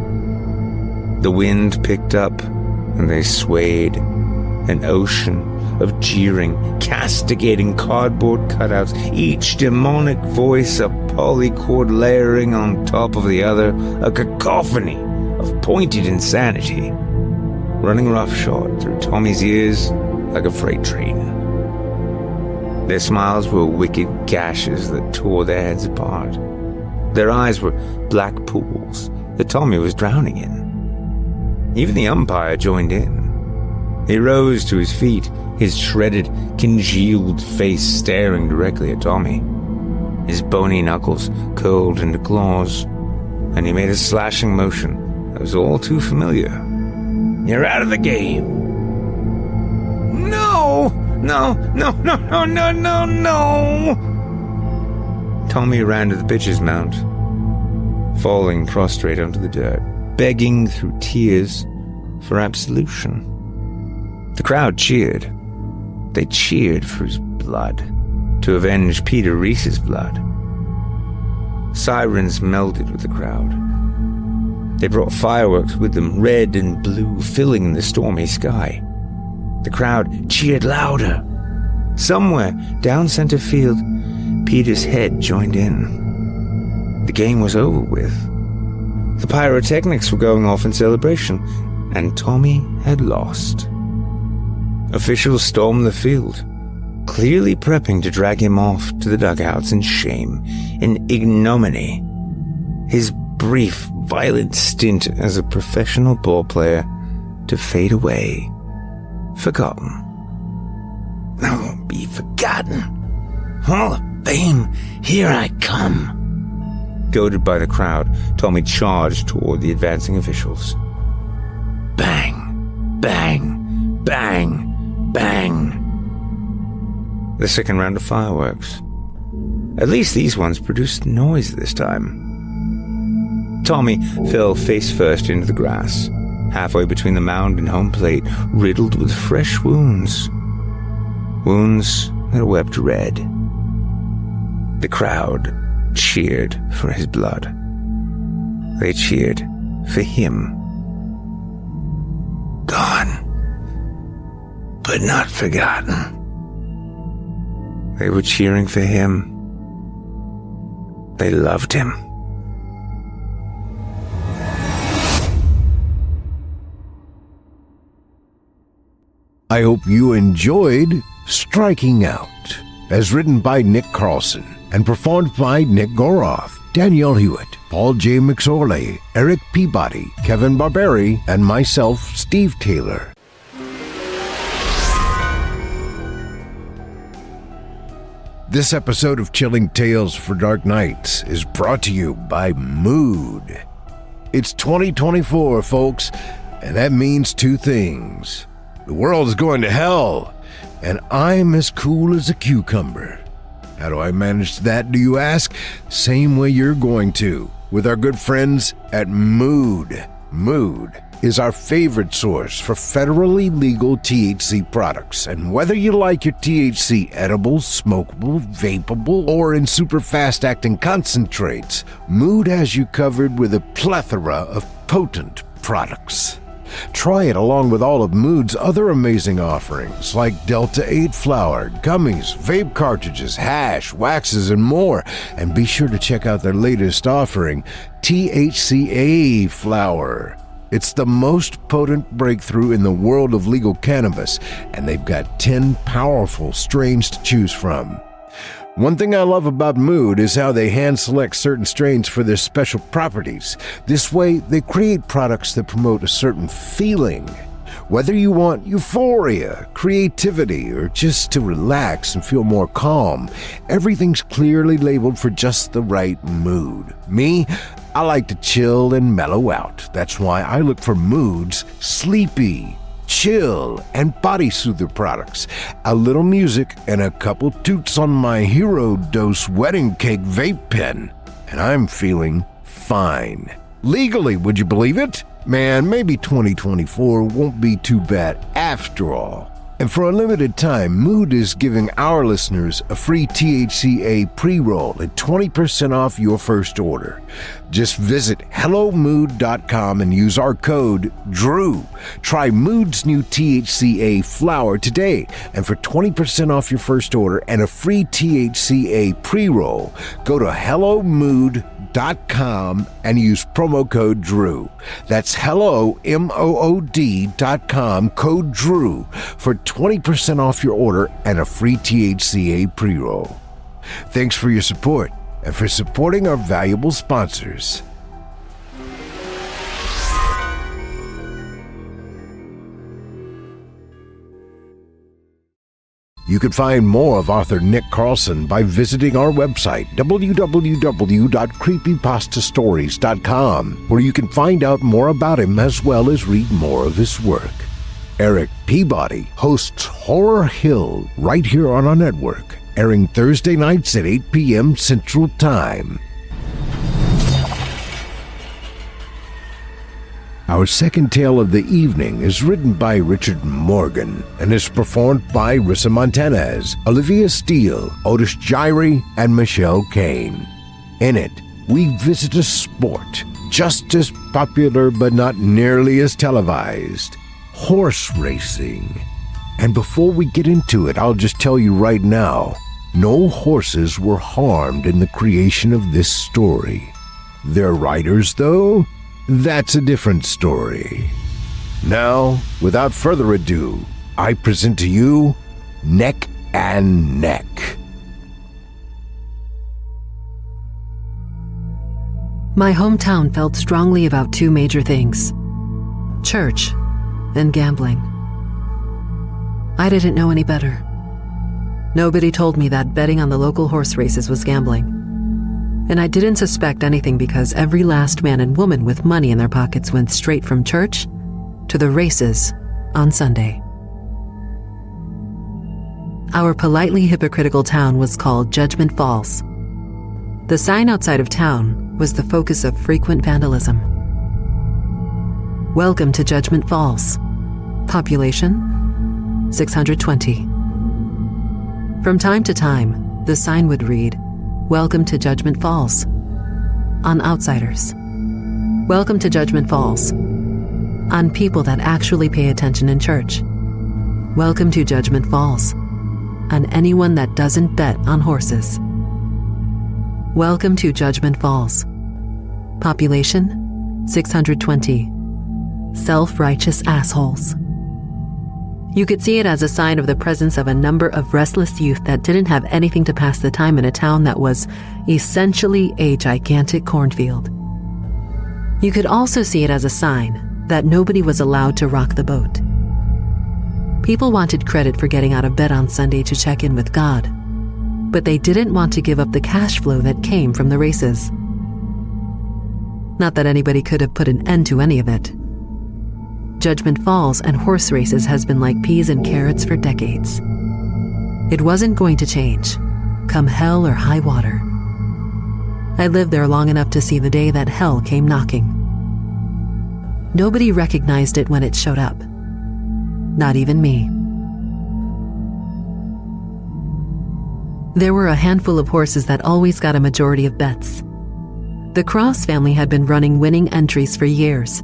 The wind picked up, and they swayed, an ocean of jeering, castigating cardboard cutouts, each demonic voice a polychord layering on top of the other, a cacophony of pointed insanity, running roughshod through Tommy's ears like a freight train. Their smiles were wicked gashes that tore their heads apart. Their eyes were black pools that Tommy was drowning in. Even the umpire joined in. He rose to his feet, his shredded, congealed face staring directly at Tommy. His bony knuckles curled into claws, and he made a slashing motion that was all too familiar. You're out of the game. No! No, no, no, no, no, no, no! Tommy ran to the pitcher's mound, falling prostrate onto the dirt, begging through tears for absolution. The crowd cheered. They cheered for his blood, to avenge Peter Reese's blood. Sirens melded with the crowd. They brought fireworks with them, red and blue, filling the stormy sky. The crowd cheered louder. Somewhere down center field, Peter's head joined in. The game was over with. The pyrotechnics were going off in celebration, and Tommy had lost. Officials stormed the field, clearly prepping to drag him off to the dugouts in shame, in ignominy. His brief, violent stint as a professional ball player to fade away, forgotten. I won't be forgotten. Hall of Fame, here I come. Goaded by the crowd, Tommy charged toward the advancing officials. Bang, bang, bang, bang. The second round of fireworks. At least these ones produced noise this time. Tommy fell face first into the grass, halfway between the mound and home plate, riddled with fresh wounds. Wounds that wept red. The crowd cheered for his blood. They cheered for him. Gone, but not forgotten. They were cheering for him. They loved him. I hope you enjoyed Striking Out, as written by Nick Carlson and performed by Nick Goroff, Danielle Hewitt, Paul J. McSorley, Erik Peabody, Kevin Barbare, and myself, Steve Taylor. This episode of Chilling Tales for Dark Nights is brought to you by Mood. It's 2024, folks, and that means two things. The world is going to hell, and I'm as cool as a cucumber. How do I manage that, do you ask? Same way you're going to, with our good friends at Mood. Mood is our favorite source for federally legal THC products, and whether you like your THC edible, smokable, vapable, or in super fast-acting concentrates, Mood has you covered with a plethora of potent products. Try it along with all of Mood's other amazing offerings like Delta 8 flower, gummies, vape cartridges, hash, waxes, and more. And be sure to check out their latest offering, THCA flower. It's the most potent breakthrough in the world of legal cannabis, and they've got 10 powerful strains to choose from. One thing I love about Mood is how they hand-select certain strains for their special properties. This way, they create products that promote a certain feeling. Whether you want euphoria, creativity, or just to relax and feel more calm, everything's clearly labeled for just the right mood. Me, I like to chill and mellow out. That's why I look for Mood's Sleepy, Chill, and Body Soother products. A little music and a couple toots on my Hero Dose wedding cake vape pen, and I'm feeling fine. Legally, would you believe it? Man, maybe 2024 won't be too bad after all. And for a limited time, Mood is giving our listeners a free THCA pre-roll and 20% off your first order. Just visit HelloMood.com and use our code DREW. Try Mood's new THCA flower today, and for 20% off your first order and a free THCA pre-roll, go to HelloMood.com and use promo code DREW. That's HelloMood.com, code DREW, for 20% off your order and a free THCA pre-roll. Thanks for your support and for supporting our valuable sponsors. You can find more of author Nick Carlson by visiting our website, www.creepypastastories.com, where you can find out more about him as well as read more of his work. Erik Peabody hosts Horror Hill right here on our network, airing Thursday nights at 8 p.m. Central Time. Our second tale of the evening is written by Richard Morgan and is performed by Rissa Montanez, Olivia Steele, Otis Jiry, and Michelle Kane. In it, we visit a sport just as popular but not nearly as televised: horse racing. And before we get into it, I'll just tell you right now, no horses were harmed in the creation of this story. Their riders, though, that's a different story. Now, without further ado, I present to you Neck and Neck. My hometown felt strongly about two major things: church and gambling. I didn't know any better. Nobody told me that betting on the local horse races was gambling. And I didn't suspect anything because every last man and woman with money in their pockets went straight from church to the races on Sunday. Our politely hypocritical town was called Judgment Falls. The sign outside of town was the focus of frequent vandalism. Welcome to Judgment Falls. Population 620. From time to time, the sign would read, "Welcome to Judgment Falls." On outsiders. "Welcome to Judgment Falls." On people that actually pay attention in church. "Welcome to Judgment Falls." On anyone that doesn't bet on horses. Welcome to Judgment Falls. Population 620. Self-righteous assholes. You could see it as a sign of the presence of a number of restless youth that didn't have anything to pass the time in a town that was essentially a gigantic cornfield. You could also see it as a sign that nobody was allowed to rock the boat. People wanted credit for getting out of bed on Sunday to check in with God, but they didn't want to give up the cash flow that came from the races. Not that anybody could have put an end to any of it. Judgment Falls and horse races has been like peas and carrots for decades. It wasn't going to change, come hell or high water. I lived there long enough to see the day that hell came knocking. Nobody recognized it when it showed up. Not even me. There were a handful of horses that always got a majority of bets. The Cross family had been running winning entries for years,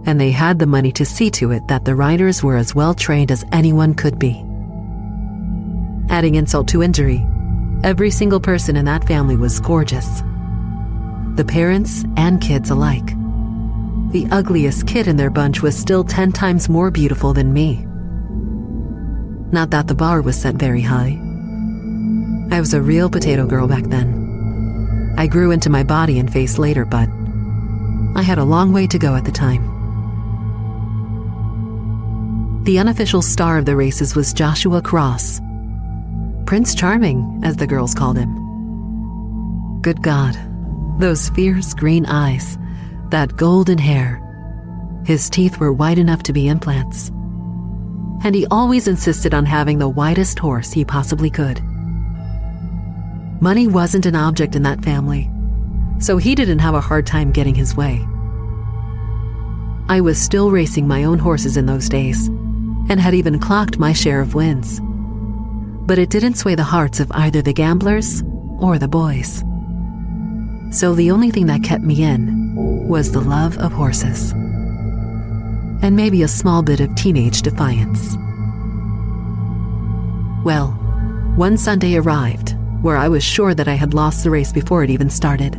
and they had the money to see to it that the riders were as well trained as anyone could be. Adding insult to injury, every single person in that family was gorgeous. The parents and kids alike. The ugliest kid in their bunch was still 10 times more beautiful than me. Not that the bar was set very high. I was a real potato girl back then. I grew into my body and face later, but I had a long way to go at the time. The unofficial star of the races was Joshua Cross. Prince Charming, as the girls called him. Good God, those fierce green eyes, that golden hair. His teeth were wide enough to be implants. And he always insisted on having the widest horse he possibly could. Money wasn't an object in that family, so he didn't have a hard time getting his way. I was still racing my own horses in those days, and had even clocked my share of wins. But it didn't sway the hearts of either the gamblers or the boys. So the only thing that kept me in was the love of horses. And maybe a small bit of teenage defiance. Well, one Sunday arrived where I was sure that I had lost the race before it even started.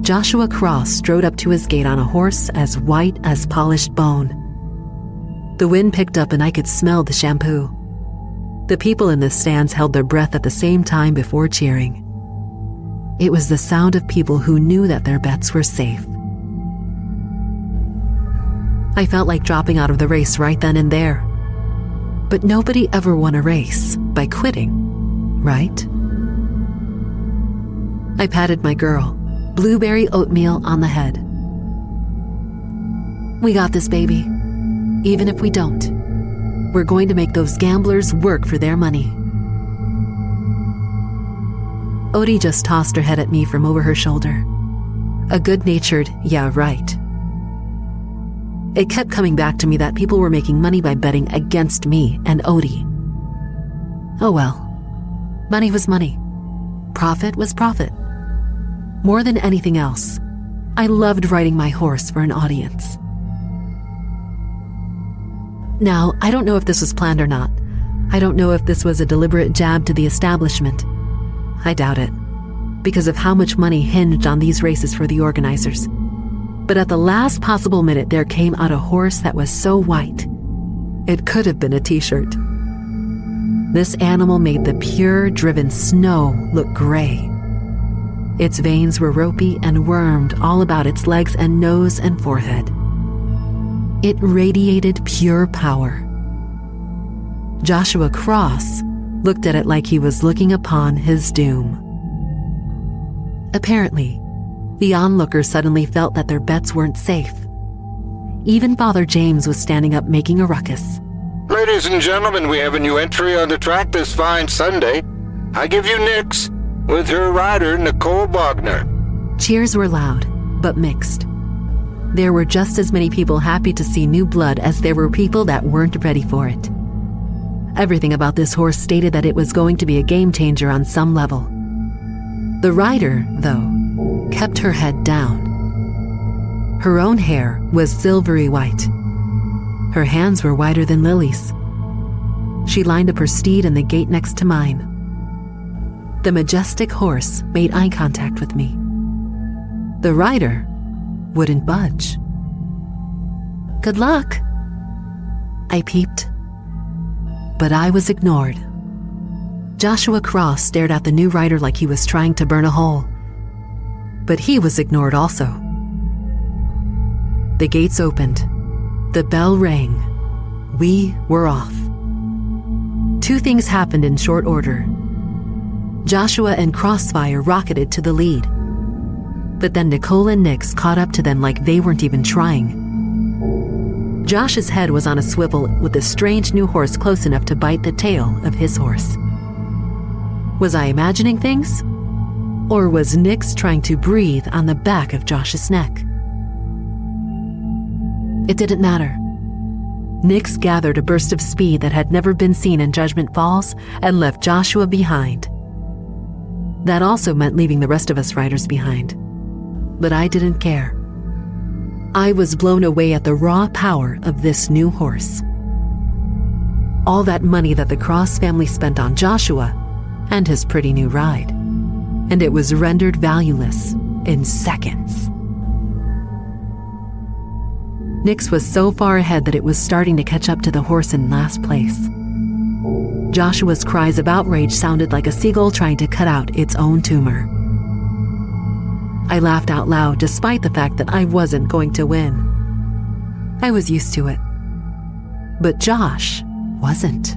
Joshua Cross strode up to his gate on a horse as white as polished bone. The wind picked up and I could smell the shampoo. The people in the stands held their breath at the same time before cheering. It was the sound of people who knew that their bets were safe. I felt like dropping out of the race right then and there. But nobody ever won a race by quitting, right? I patted my girl, Blueberry Oatmeal, on the head. "We got this, baby. Even if we don't, we're going to make those gamblers work for their money. Odie just tossed her head at me from over her shoulder. A good-natured, yeah, right. It kept coming back to me that people were making money by betting against me and Odie. Oh well. Money was money. Profit was profit. More than anything else, I loved riding my horse for an audience. Now, I don't know if this was planned or not. I don't know if this was a deliberate jab to the establishment. I doubt it, because of how much money hinged on these races for the organizers. But at the last possible minute, there came out a horse that was so white, it could have been a t-shirt. This animal made the pure, driven snow look gray. Its veins were ropey and wormed all about its legs and nose and forehead. It radiated pure power. Joshua Cross looked at it like he was looking upon his doom. Apparently, the onlookers suddenly felt that their bets weren't safe. Even Father James was standing up making a ruckus. Ladies and gentlemen, we have a new entry on the track this fine Sunday. I give you Nix, with her rider, Nicole Wagner. Cheers were loud, but mixed. There were just as many people happy to see new blood as there were people that weren't ready for it. Everything about this horse stated that it was going to be a game changer on some level. The rider, though, kept her head down. Her own hair was silvery white. Her hands were whiter than lilies. She lined up her steed in the gate next to mine. The majestic horse made eye contact with me. The rider wouldn't budge. Good luck, I peeped. But I was ignored. Joshua Cross stared at the new rider like he was trying to burn a hole. But he was ignored also. The gates opened. The bell rang. We were off. Two things happened in short order. Joshua and Crossfire rocketed to the lead. But then Nicole and Nix caught up to them like they weren't even trying. Josh's head was on a swivel with a strange new horse close enough to bite the tail of his horse. Was I imagining things? Or was Nix trying to breathe on the back of Josh's neck? It didn't matter. Nix gathered a burst of speed that had never been seen in Judgment Falls and left Joshua behind. That also meant leaving the rest of us riders behind. But I didn't care. I was blown away at the raw power of this new horse. All that money that the Cross family spent on Joshua and his pretty new ride. And it was rendered valueless in seconds. Nix was so far ahead that it was starting to catch up to the horse in last place. Joshua's cries of outrage sounded like a seagull trying to cut out its own tumor. I laughed out loud despite the fact that I wasn't going to win. I was used to it. But Josh wasn't.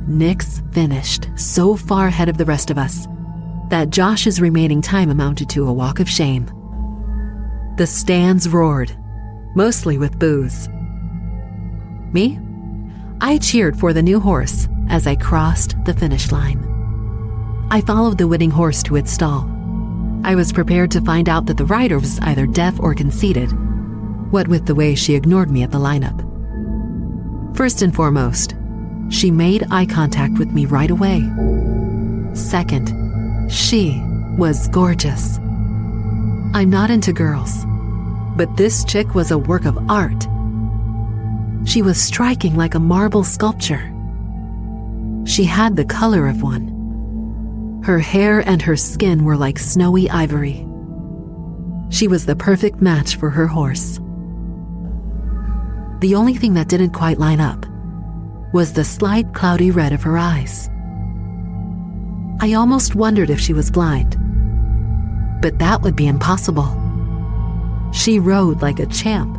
Nix finished so far ahead of the rest of us that Josh's remaining time amounted to a walk of shame. The stands roared, mostly with boos. Me? I cheered for the new horse as I crossed the finish line. I followed the winning horse to its stall. I was prepared to find out that the rider was either deaf or conceited, what with the way she ignored me at the lineup. First and foremost, she made eye contact with me right away. Second, she was gorgeous. I'm not into girls, but this chick was a work of art. She was striking like a marble sculpture. She had the color of one. Her hair and her skin were like snowy ivory. She was the perfect match for her horse. The only thing that didn't quite line up was the slight cloudy red of her eyes. I almost wondered if she was blind, but that would be impossible. She rode like a champ.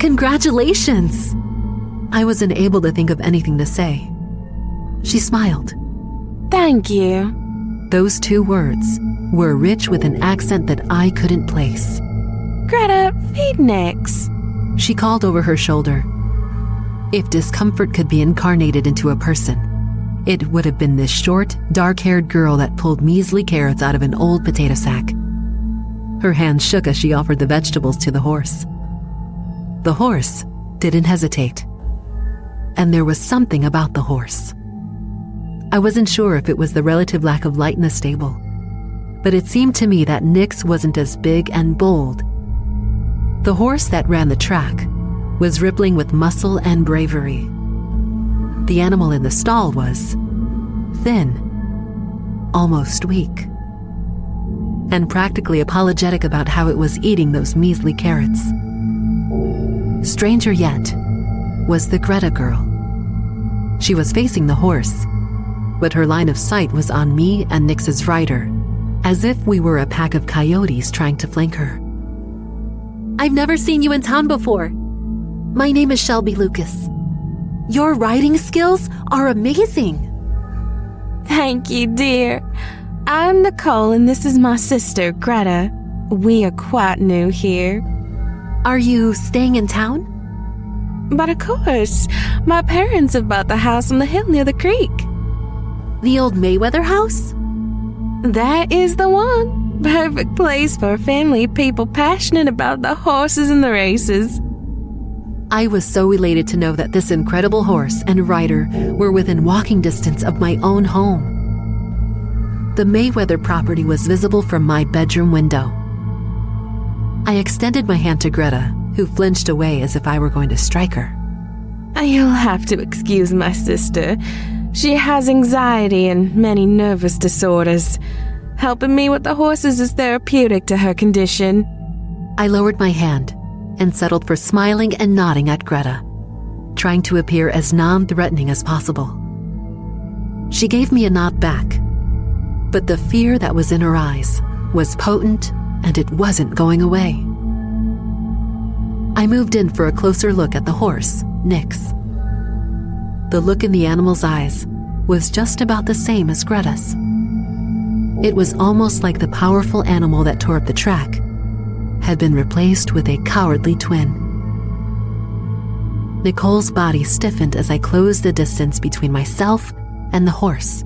Congratulations! I wasn't able to think of anything to say. She smiled. Thank you. Those two words were rich with an accent that I couldn't place. Greta, feed Nix. She called over her shoulder. If discomfort could be incarnated into a person, it would have been this short, dark-haired girl that pulled measly carrots out of an old potato sack. Her hands shook as she offered the vegetables to the horse. The horse didn't hesitate. And there was something about the horse. I wasn't sure if it was the relative lack of light in the stable, but it seemed to me that Nix wasn't as big and bold. The horse that ran the track was rippling with muscle and bravery. The animal in the stall was thin, almost weak, and practically apologetic about how it was eating those measly carrots. Stranger yet was the Greta girl. She was facing the horse, but her line of sight was on me and Nix's rider, as if we were a pack of coyotes trying to flank her. I've never seen you in town before. My name is Shelby Lucas. Your riding skills are amazing. Thank you, dear. I'm Nicole, and this is my sister, Greta. We are quite new here. Are you staying in town? But of course, my parents have bought the house on the hill near the creek. The old Mayweather house? That is the one. Perfect place for a family of people passionate about the horses and the races. I was so elated to know that this incredible horse and rider were within walking distance of my own home. The Mayweather property was visible from my bedroom window. I extended my hand to Greta, who flinched away as if I were going to strike her. You'll have to excuse my sister. She has anxiety and many nervous disorders. Helping me with the horses is therapeutic to her condition. I lowered my hand and settled for smiling and nodding at Greta, trying to appear as non-threatening as possible. She gave me a nod back, but the fear that was in her eyes was potent and it wasn't going away. I moved in for a closer look at the horse, Nix. The look in the animal's eyes was just about the same as Greta's. It was almost like the powerful animal that tore up the track had been replaced with a cowardly twin. Nicole's body stiffened as I closed the distance between myself and the horse,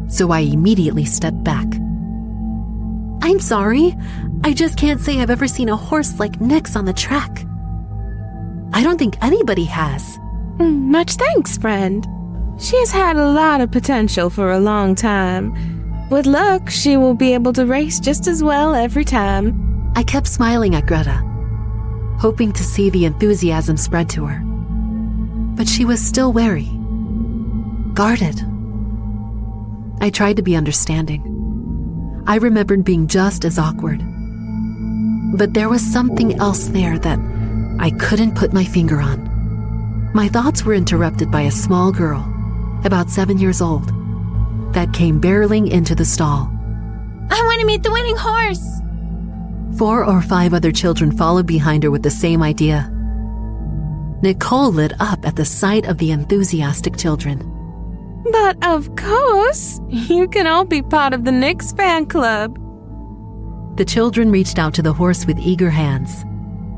so I immediately stepped back. I'm sorry. I just can't say I've ever seen a horse like Nix on the track. I don't think anybody has. Much thanks, friend. She has had a lot of potential for a long time. With luck, she will be able to race just as well every time. I kept smiling at Greta, hoping to see the enthusiasm spread to her. But she was still wary, guarded. I tried to be understanding. I remembered being just as awkward. But there was something else there that I couldn't put my finger on. My thoughts were interrupted by a small girl, about 7 years old, that came barreling into the stall. I want to meet the winning horse. 4 or 5 other children followed behind her with the same idea. Nicole lit up at the sight of the enthusiastic children. But of course, you can all be part of the Nix fan club. The children reached out to the horse with eager hands.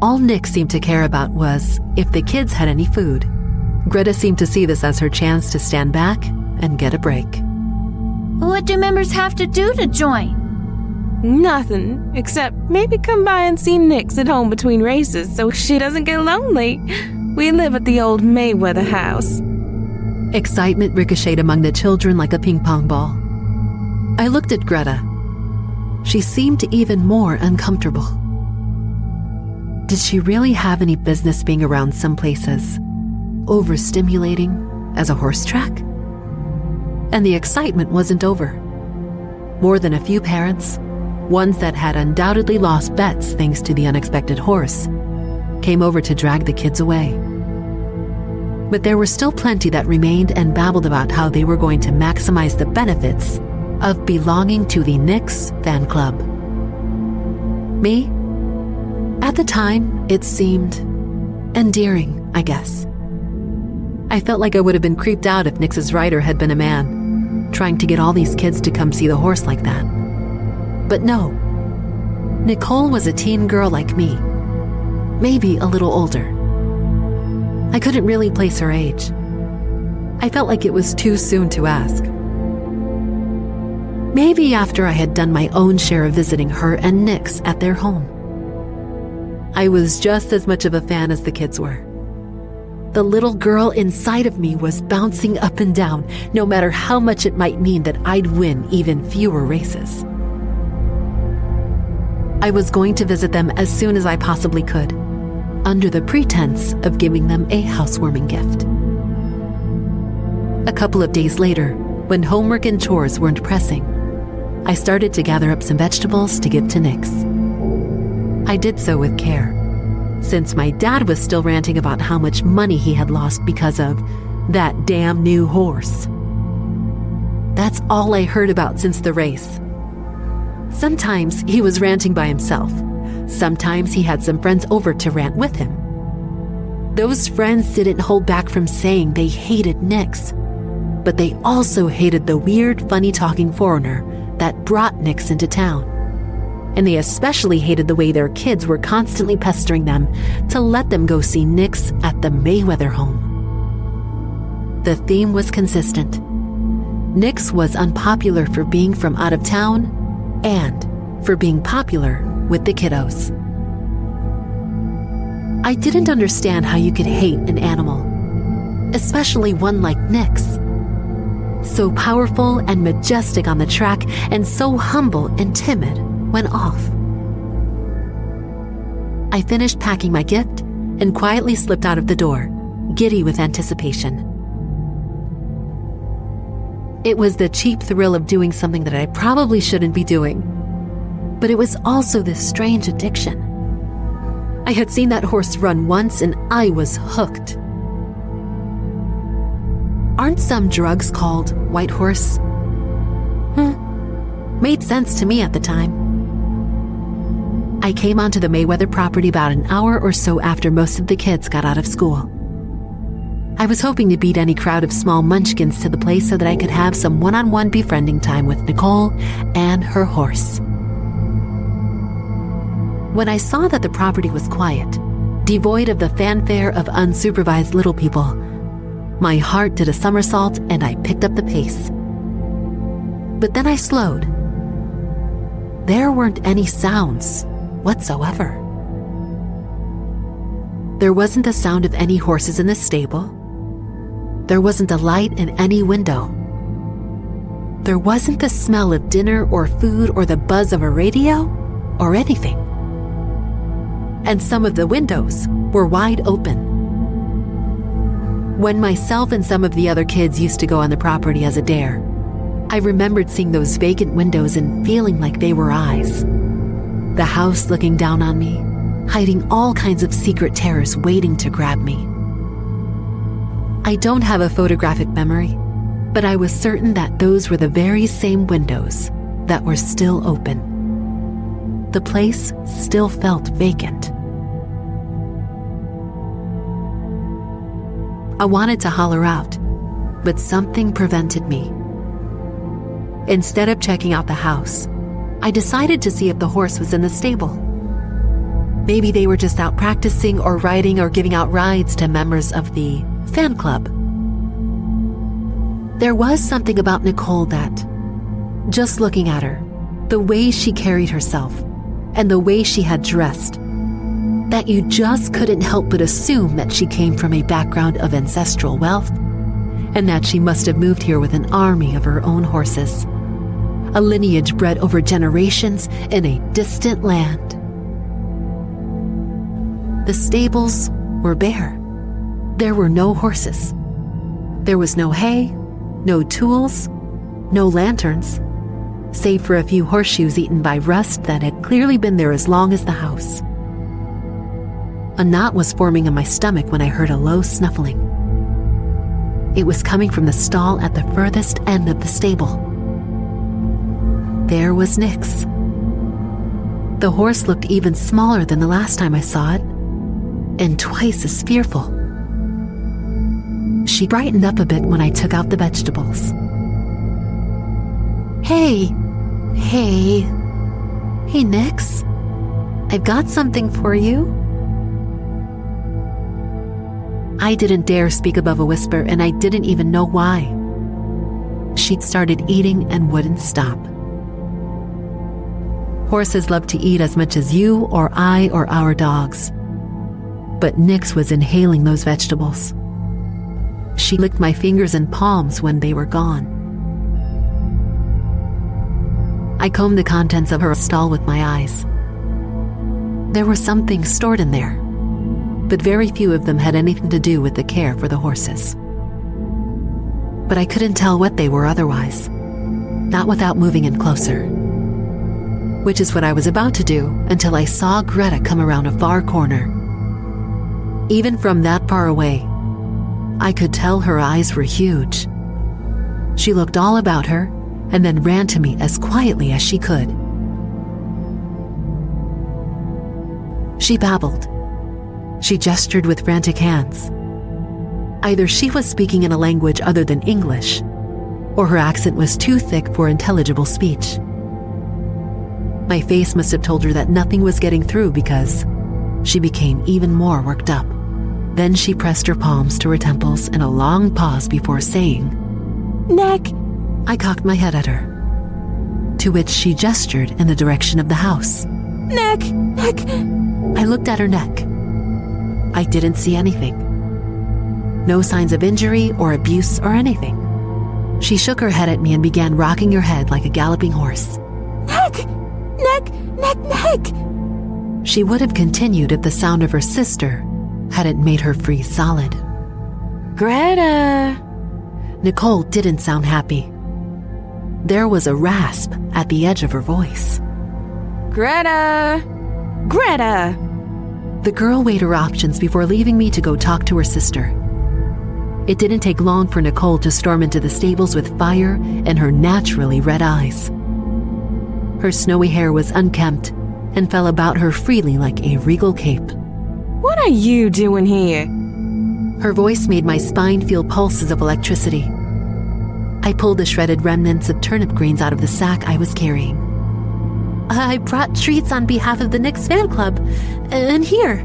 All Nix seemed to care about was if the kids had any food. Greta seemed to see this as her chance to stand back and get a break. What do members have to do to join? Nothing, except maybe come by and see Nix at home between races so she doesn't get lonely. We live at the old Mayweather house. Excitement ricocheted among the children like a ping pong ball. I looked at Greta. She seemed even more uncomfortable. Did she really have any business being around some places, overstimulating as a horse track? And the excitement wasn't over. More than a few parents, ones that had undoubtedly lost bets thanks to the unexpected horse, came over to drag the kids away. But there were still plenty that remained and babbled about how they were going to maximize the benefits of belonging to the Nix fan club. Me? At the time, it seemed endearing, I guess. I felt like I would have been creeped out if Nix's rider had been a man, trying to get all these kids to come see the horse like that. But no, Nicole was a teen girl like me, maybe a little older. I couldn't really place her age. I felt like it was too soon to ask. Maybe after I had done my own share of visiting her and Nick's at their home. I was just as much of a fan as the kids were. The little girl inside of me was bouncing up and down, no matter how much it might mean that I'd win even fewer races. I was going to visit them as soon as I possibly could, under the pretense of giving them a housewarming gift. A couple of days later, when homework and chores weren't pressing, I started to gather up some vegetables to give to Nix. I did so with care, since my dad was still ranting about how much money he had lost because of that damn new horse. That's all I heard about since the race. Sometimes he was ranting by himself. Sometimes he had some friends over to rant with him. Those friends didn't hold back from saying they hated Nix, but they also hated the weird, funny-talking foreigner that brought Nix into town. And they especially hated the way their kids were constantly pestering them to let them go see Nix at the Mayweather home. The theme was consistent. Nix was unpopular for being from out of town and for being popular with the kiddos. I didn't understand how you could hate an animal, especially one like Nix. So powerful and majestic on the track and so humble and timid when off. I finished packing my gift and quietly slipped out of the door, giddy with anticipation. It was the cheap thrill of doing something that I probably shouldn't be doing, but it was also this strange addiction. I had seen that horse run once and I was hooked. Aren't some drugs called white horse? Made sense to me at the time. I came onto the Mayweather property about an hour or so after most of the kids got out of school. I was hoping to beat any crowd of small munchkins to the place so that I could have some one-on-one befriending time with Nicole and her horse. When I saw that the property was quiet, devoid of the fanfare of unsupervised little people, my heart did a somersault and I picked up the pace. But then I slowed. There weren't any sounds whatsoever. There wasn't the sound of any horses in the stable. There wasn't a light in any window. There wasn't the smell of dinner or food or the buzz of a radio or anything. And some of the windows were wide open. When myself and some of the other kids used to go on the property as a dare, I remembered seeing those vacant windows and feeling like they were eyes. The house looking down on me, hiding all kinds of secret terrors waiting to grab me. I don't have a photographic memory, but I was certain that those were the very same windows that were still open. The place still felt vacant. I wanted to holler out, but something prevented me. Instead of checking out the house, I decided to see if the horse was in the stable. Maybe they were just out practicing or riding or giving out rides to members of the fan club. There was something about Nicole that, just looking at her, the way she carried herself, and the way she had dressed, that you just couldn't help but assume that she came from a background of ancestral wealth, and that she must have moved here with an army of her own horses, a lineage bred over generations in a distant land. The stables were bare. There were no horses. There was no hay, no tools, no lanterns, save for a few horseshoes eaten by rust that had clearly been there as long as the house. A knot was forming in my stomach when I heard a low snuffling. It was coming from the stall at the furthest end of the stable. There was Nix. The horse looked even smaller than the last time I saw it, and twice as fearful. She brightened up a bit when I took out the vegetables. Hey, Nix. I've got something for you. I didn't dare speak above a whisper, and I didn't even know why. She'd started eating and wouldn't stop. Horses love to eat as much as you or I or our dogs. But Nix was inhaling those vegetables. She licked my fingers and palms when they were gone. I combed the contents of her stall with my eyes. There were some things stored in there, but very few of them had anything to do with the care for the horses. But I couldn't tell what they were otherwise, not without moving in closer. Which is what I was about to do until I saw Greta come around a far corner. Even from that far away, I could tell her eyes were huge. She looked all about her and then ran to me as quietly as she could. She babbled. She gestured with frantic hands. Either she was speaking in a language other than English, or her accent was too thick for intelligible speech. My face must have told her that nothing was getting through because she became even more worked up. Then she pressed her palms to her temples in a long pause before saying, Neck. I cocked my head at her, to which she gestured in the direction of the house. Neck. I looked at her neck. I didn't see anything. No signs of injury or abuse or anything. She shook her head at me and began rocking her head like a galloping horse. Neck. She would have continued if the sound of her sister hadn't made her freeze solid. Greta. Nicole didn't sound happy. There was a rasp at the edge of her voice. Greta. The girl weighed her options before leaving me to go talk to her sister. It didn't take long for Nicole to storm into the stables with fire in her naturally red eyes. Her snowy hair was unkempt and fell about her freely like a regal cape. What are you doing here? Her voice made my spine feel pulses of electricity. I pulled the shredded remnants of turnip greens out of the sack I was carrying. I brought treats on behalf of the Nix fan club. And here,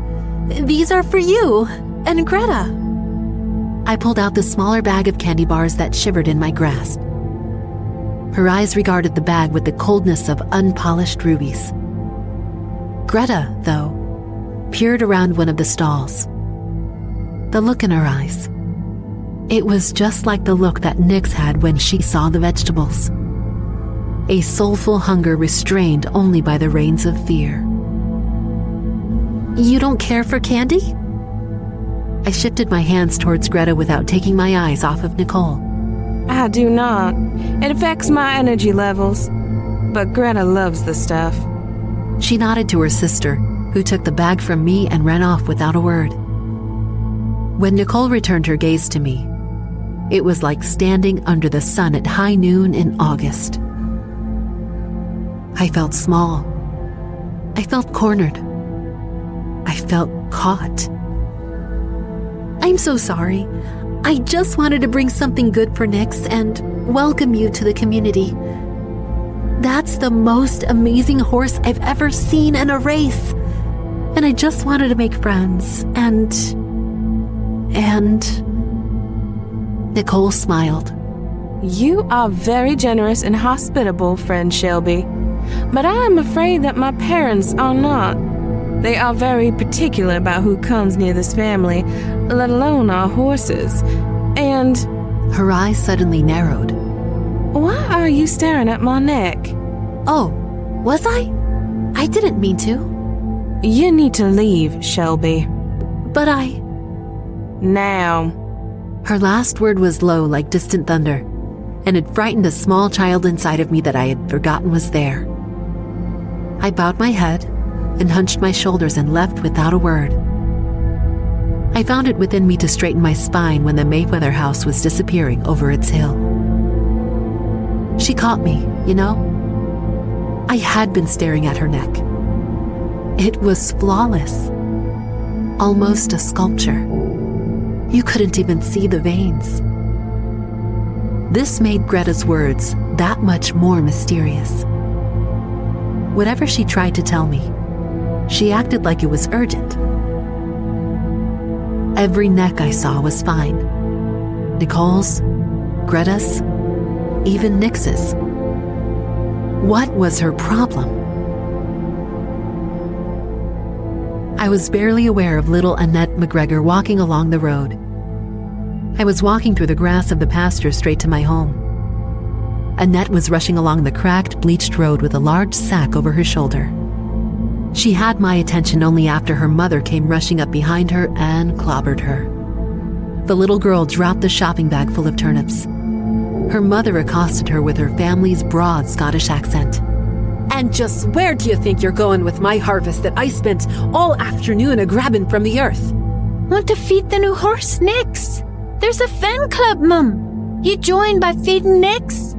these are for you and Greta. I pulled out the smaller bag of candy bars that shivered in my grasp. Her eyes regarded the bag with the coldness of unpolished rubies. Greta, though, peered around one of the stalls. The look in her eyes. It was just like the look that Nix had when she saw the vegetables. A soulful hunger restrained only by the reins of fear. You don't care for candy? I shifted my hands towards Greta without taking my eyes off of Nicole. I do not. It affects my energy levels. But Greta loves the stuff. She nodded to her sister, who took the bag from me and ran off without a word. When Nicole returned her gaze to me, it was like standing under the sun at high noon in August. I felt small. I felt cornered. I felt caught. I'm so sorry. I just wanted to bring something good for Nix and welcome you to the community. That's the most amazing horse I've ever seen in a race. And I just wanted to make friends and... Nicole smiled. You are very generous and hospitable, friend Shelby. But I am afraid that my parents are not. They are very particular about who comes near this family, let alone our horses. And... Her eyes suddenly narrowed. Why are you staring at my neck? Oh, was I? I didn't mean to. You need to leave, Shelby. But I... Now. Her last word was low like distant thunder, and it frightened a small child inside of me that I had forgotten was there. I bowed my head and hunched my shoulders and left without a word. I found it within me to straighten my spine when the Mayweather house was disappearing over its hill. She caught me, you know? I had been staring at her neck. It was flawless. Almost a sculpture. You couldn't even see the veins. This made Greta's words that much more mysterious. Whatever she tried to tell me, she acted like it was urgent. Every neck I saw was fine. Nicole's, Greta's, even Nix's. What was her problem? I was barely aware of little Annette McGregor walking along the road. I was walking through the grass of the pasture straight to my home. Annette was rushing along the cracked, bleached road with a large sack over her shoulder. She had my attention only after her mother came rushing up behind her and clobbered her. The little girl dropped the shopping bag full of turnips. Her mother accosted her with her family's broad Scottish accent. And just where do you think you're going with my harvest that I spent all afternoon a-grabbing from the earth? Want to feed the new horse, Nix? There's a fan club, Mum. You join by feeding Nix?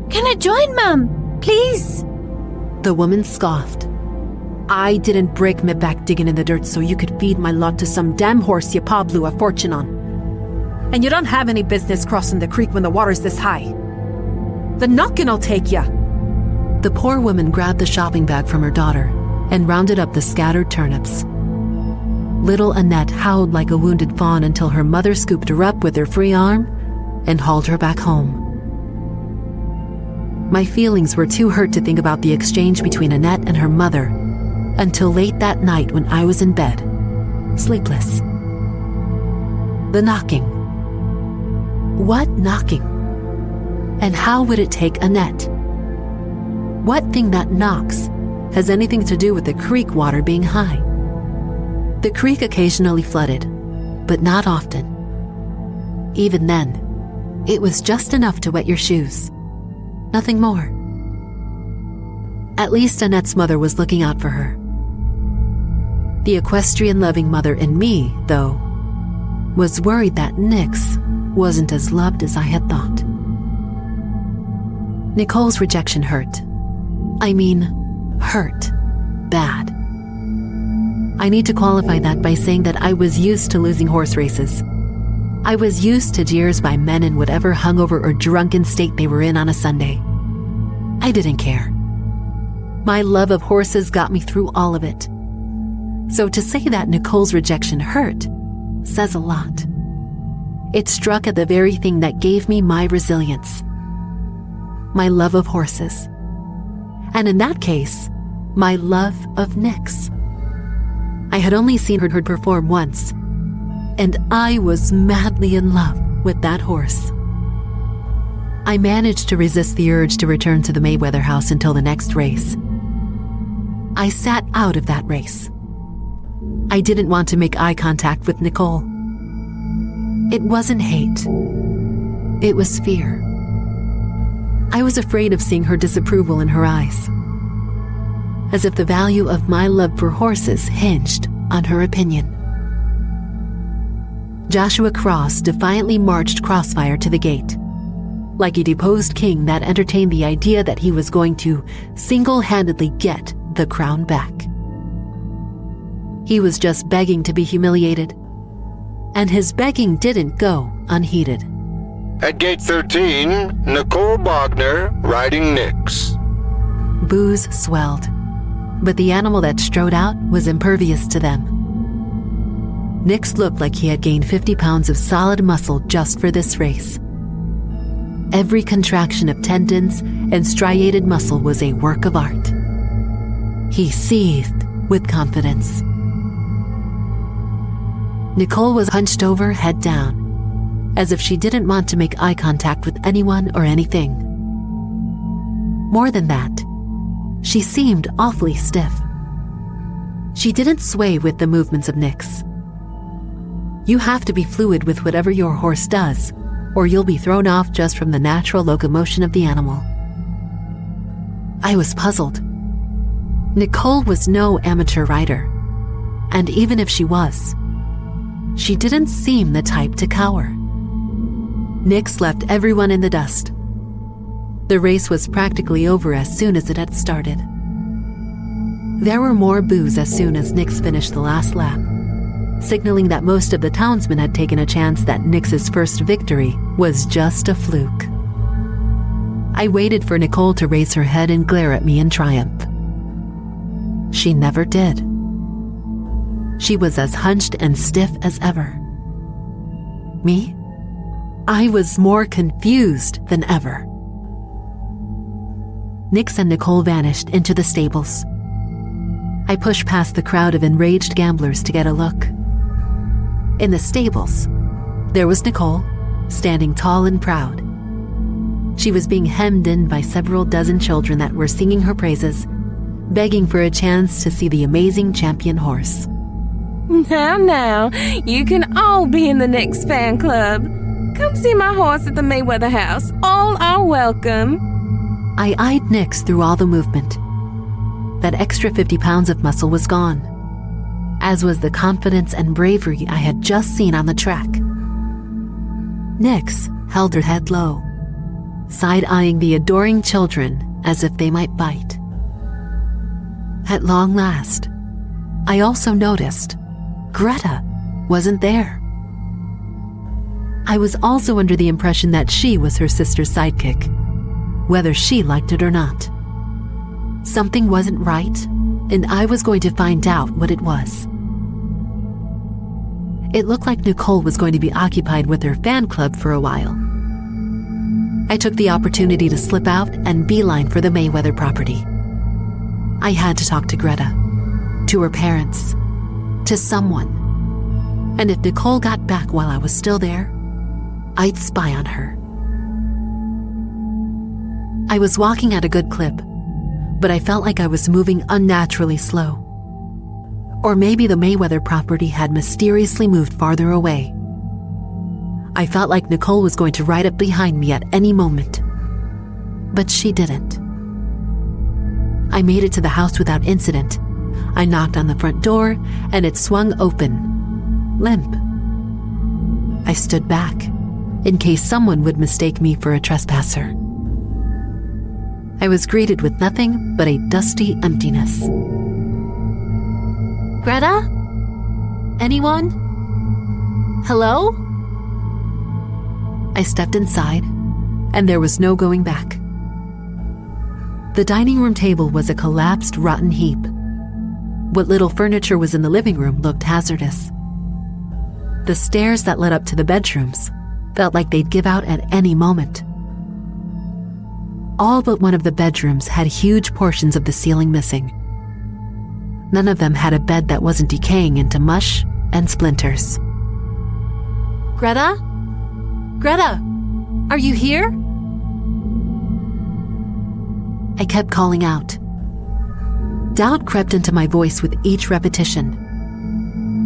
Can I join, Mum? Please? The woman scoffed. I didn't break my back digging in the dirt so you could feed my lot to some damn horse your pa blew a fortune on. And you don't have any business crossing the creek when the water's this high. The knockin' will take ya. The poor woman grabbed the shopping bag from her daughter and rounded up the scattered turnips. Little Annette howled like a wounded fawn until her mother scooped her up with her free arm and hauled her back home. My feelings were too hurt to think about the exchange between Annette and her mother until late that night when I was in bed, sleepless. The knocking. What knocking? And how would it take Annette? What thing that knocks has anything to do with the creek water being high? The creek occasionally flooded, but not often. Even then, it was just enough to wet your shoes. Nothing more. At least Annette's mother was looking out for her. The equestrian-loving mother in me, though, was worried that Nix wasn't as loved as I had thought. Nicole's rejection hurt. I mean, hurt. Bad. I need to qualify that by saying that I was used to losing horse races. I was used to jeers by men in whatever hungover or drunken state they were in on a Sunday. I didn't care. My love of horses got me through all of it. So to say that Nicole's rejection hurt says a lot. It struck at the very thing that gave me my resilience. My love of horses. And in that case, my love of Nix. I had only seen her perform once, and I was madly in love with that horse. I managed to resist the urge to return to the Mayweather house until the next race. I sat out of that race. I didn't want to make eye contact with Nicole. It wasn't hate. It was fear. I was afraid of seeing her disapproval in her eyes, as if the value of my love for horses hinged on her opinion. Joshua Cross defiantly marched Crossfire to the gate, like a deposed king that entertained the idea that he was going to single-handedly get the crown back. He was just begging to be humiliated, and his begging didn't go unheeded. At gate 13, Nicole Bogner riding Nix. Boos swelled, but the animal that strode out was impervious to them. Nix looked like he had gained 50 pounds of solid muscle just for this race. Every contraction of tendons and striated muscle was a work of art. He seethed with confidence. Nicole was hunched over, head down, as if she didn't want to make eye contact with anyone or anything. More than that, she seemed awfully stiff. She didn't sway with the movements of Nix. You have to be fluid with whatever your horse does, or you'll be thrown off just from the natural locomotion of the animal. I was puzzled. Nicole was no amateur rider, and even if she was, she didn't seem the type to cower. Nix left everyone in the dust. The race was practically over as soon as it had started. There were more boos as soon as Nix finished the last lap, signaling that most of the townsmen had taken a chance that Nix's first victory was just a fluke. I waited for Nicole to raise her head and glare at me in triumph. She never did. She was as hunched and stiff as ever. Me? I was more confused than ever. Nix and Nicole vanished into the stables. I pushed past the crowd of enraged gamblers to get a look. In the stables, there was Nicole, standing tall and proud. She was being hemmed in by several dozen children that were singing her praises, begging for a chance to see the amazing champion horse. Now, you can all be in the Nix fan club. Come see my horse at the Mayweather house. All are welcome. I eyed Nix through all the movement. That extra 50 pounds of muscle was gone, as was the confidence and bravery I had just seen on the track. Nix held her head low, side-eyeing the adoring children as if they might bite. At long last, I also noticed Greta wasn't there. I was also under the impression that she was her sister's sidekick, whether she liked it or not. Something wasn't right, and I was going to find out what it was. It looked like Nicole was going to be occupied with her fan club for a while. I took the opportunity to slip out and beeline for the Mayweather property. I had to talk to Greta, to her parents, to someone. And if Nicole got back while I was still there, I'd spy on her. I was walking at a good clip, but I felt like I was moving unnaturally slow. Or maybe the Mayweather property had mysteriously moved farther away. I felt like Nicole was going to ride up behind me at any moment. But she didn't. I made it to the house without incident. I knocked on the front door, and it swung open, limp. I stood back, in case someone would mistake me for a trespasser. I was greeted with nothing but a dusty emptiness. Greta? Anyone? Hello? I stepped inside, and there was no going back. The dining room table was a collapsed, rotten heap. What little furniture was in the living room looked hazardous. The stairs that led up to the bedrooms felt like they'd give out at any moment. All but one of the bedrooms had huge portions of the ceiling missing. None of them had a bed that wasn't decaying into mush and splinters. Greta? Greta, are you here? I kept calling out. Doubt crept into my voice with each repetition.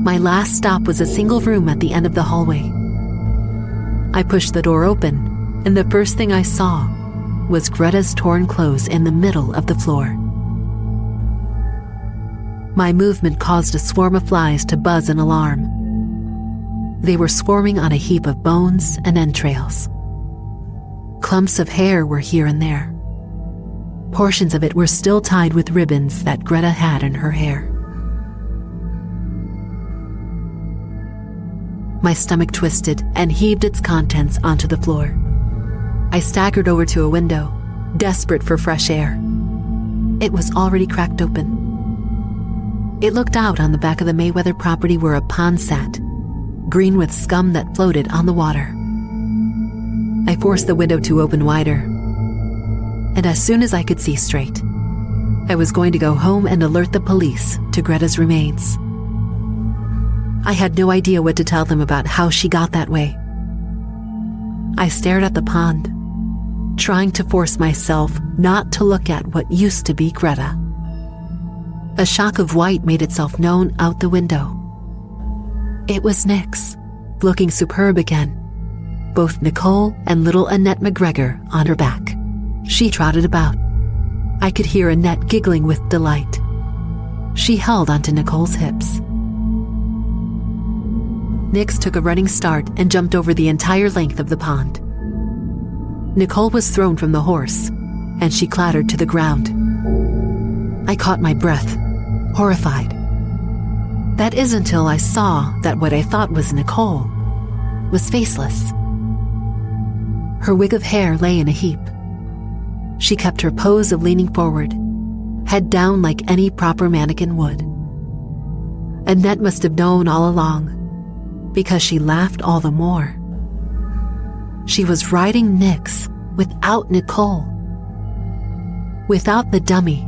My last stop was a single room at the end of the hallway. I pushed the door open, and the first thing I saw was Greta's torn clothes in the middle of the floor. My movement caused a swarm of flies to buzz in alarm. They were swarming on a heap of bones and entrails. Clumps of hair were here and there. Portions of it were still tied with ribbons that Greta had in her hair. My stomach twisted and heaved its contents onto the floor. I staggered over to a window, desperate for fresh air. It was already cracked open. It looked out on the back of the Mayweather property where a pond sat, green with scum that floated on the water. I forced the window to open wider, and as soon as I could see straight, I was going to go home and alert the police to Greta's remains. I had no idea what to tell them about how she got that way. I stared at the pond, trying to force myself not to look at what used to be Greta. A shock of white made itself known out the window. It was Nix, looking superb again, both Nicole and little Annette McGregor on her back. She trotted about. I could hear Annette giggling with delight. She held onto Nicole's hips. Nix took a running start and jumped over the entire length of the pond. Nicole was thrown from the horse, and she clattered to the ground. I caught my breath, horrified. That is until I saw that what I thought was Nicole was faceless. Her wig of hair lay in a heap. She kept her pose of leaning forward, head down like any proper mannequin would. Annette must have known all along, because she laughed all the more. She was riding Nix without Nicole. Without the dummy,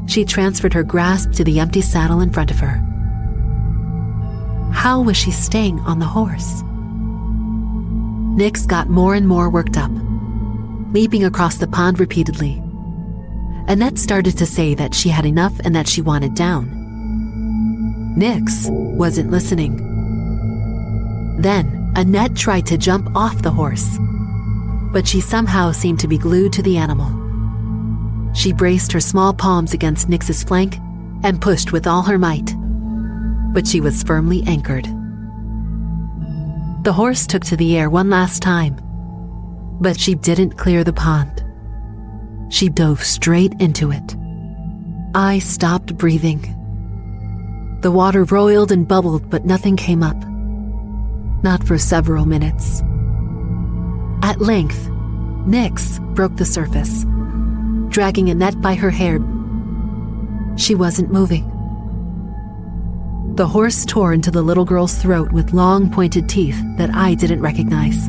she transferred her grasp to the empty saddle in front of her. How was she staying on the horse? Nix got more and more worked up, leaping across the pond repeatedly. Annette started to say that she had enough and that she wanted down. Nix wasn't listening. Then Annette tried to jump off the horse, but she somehow seemed to be glued to the animal. She braced her small palms against Nix's flank and pushed with all her might, but she was firmly anchored. The horse took to the air one last time, but she didn't clear the pond. She dove straight into it. I stopped breathing. The water roiled and bubbled, but nothing came up. Not for several minutes. At length, Nix broke the surface, dragging Annette by her hair. She wasn't moving. The horse tore into the little girl's throat with long pointed teeth that I didn't recognize.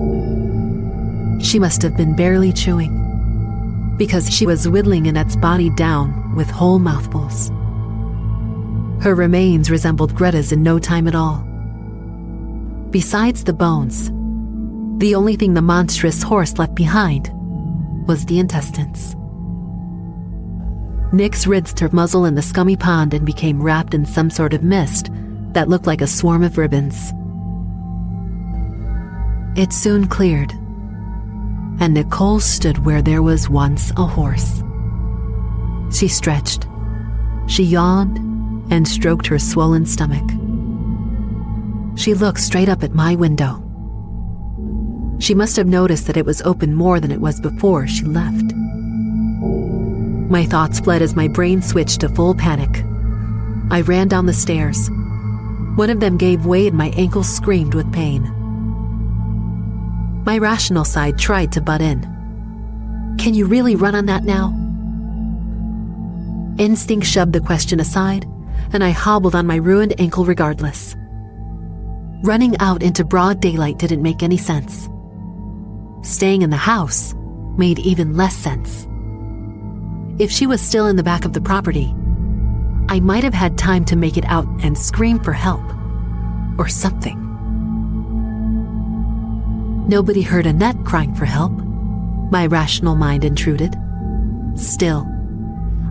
She must have been barely chewing, because she was whittling Annette's body down with whole mouthfuls. Her remains resembled Greta's in no time at all. Besides the bones, the only thing the monstrous horse left behind was the intestines. Nix rinsed her muzzle in the scummy pond and became wrapped in some sort of mist that looked like a swarm of ribbons. It soon cleared, and Nicole stood where there was once a horse. She stretched, she yawned, and stroked her swollen stomach. She looked straight up at my window. She must have noticed that it was open more than it was before she left. My thoughts fled as my brain switched to full panic. I ran down the stairs. One of them gave way and my ankles screamed with pain. My rational side tried to butt in. Can you really run on that now? Instinct shoved the question aside, and I hobbled on my ruined ankle regardless. Running out into broad daylight didn't make any sense. Staying in the house made even less sense. If she was still in the back of the property, I might have had time to make it out and scream for help, or something. Nobody heard Annette crying for help. My rational mind intruded. Still,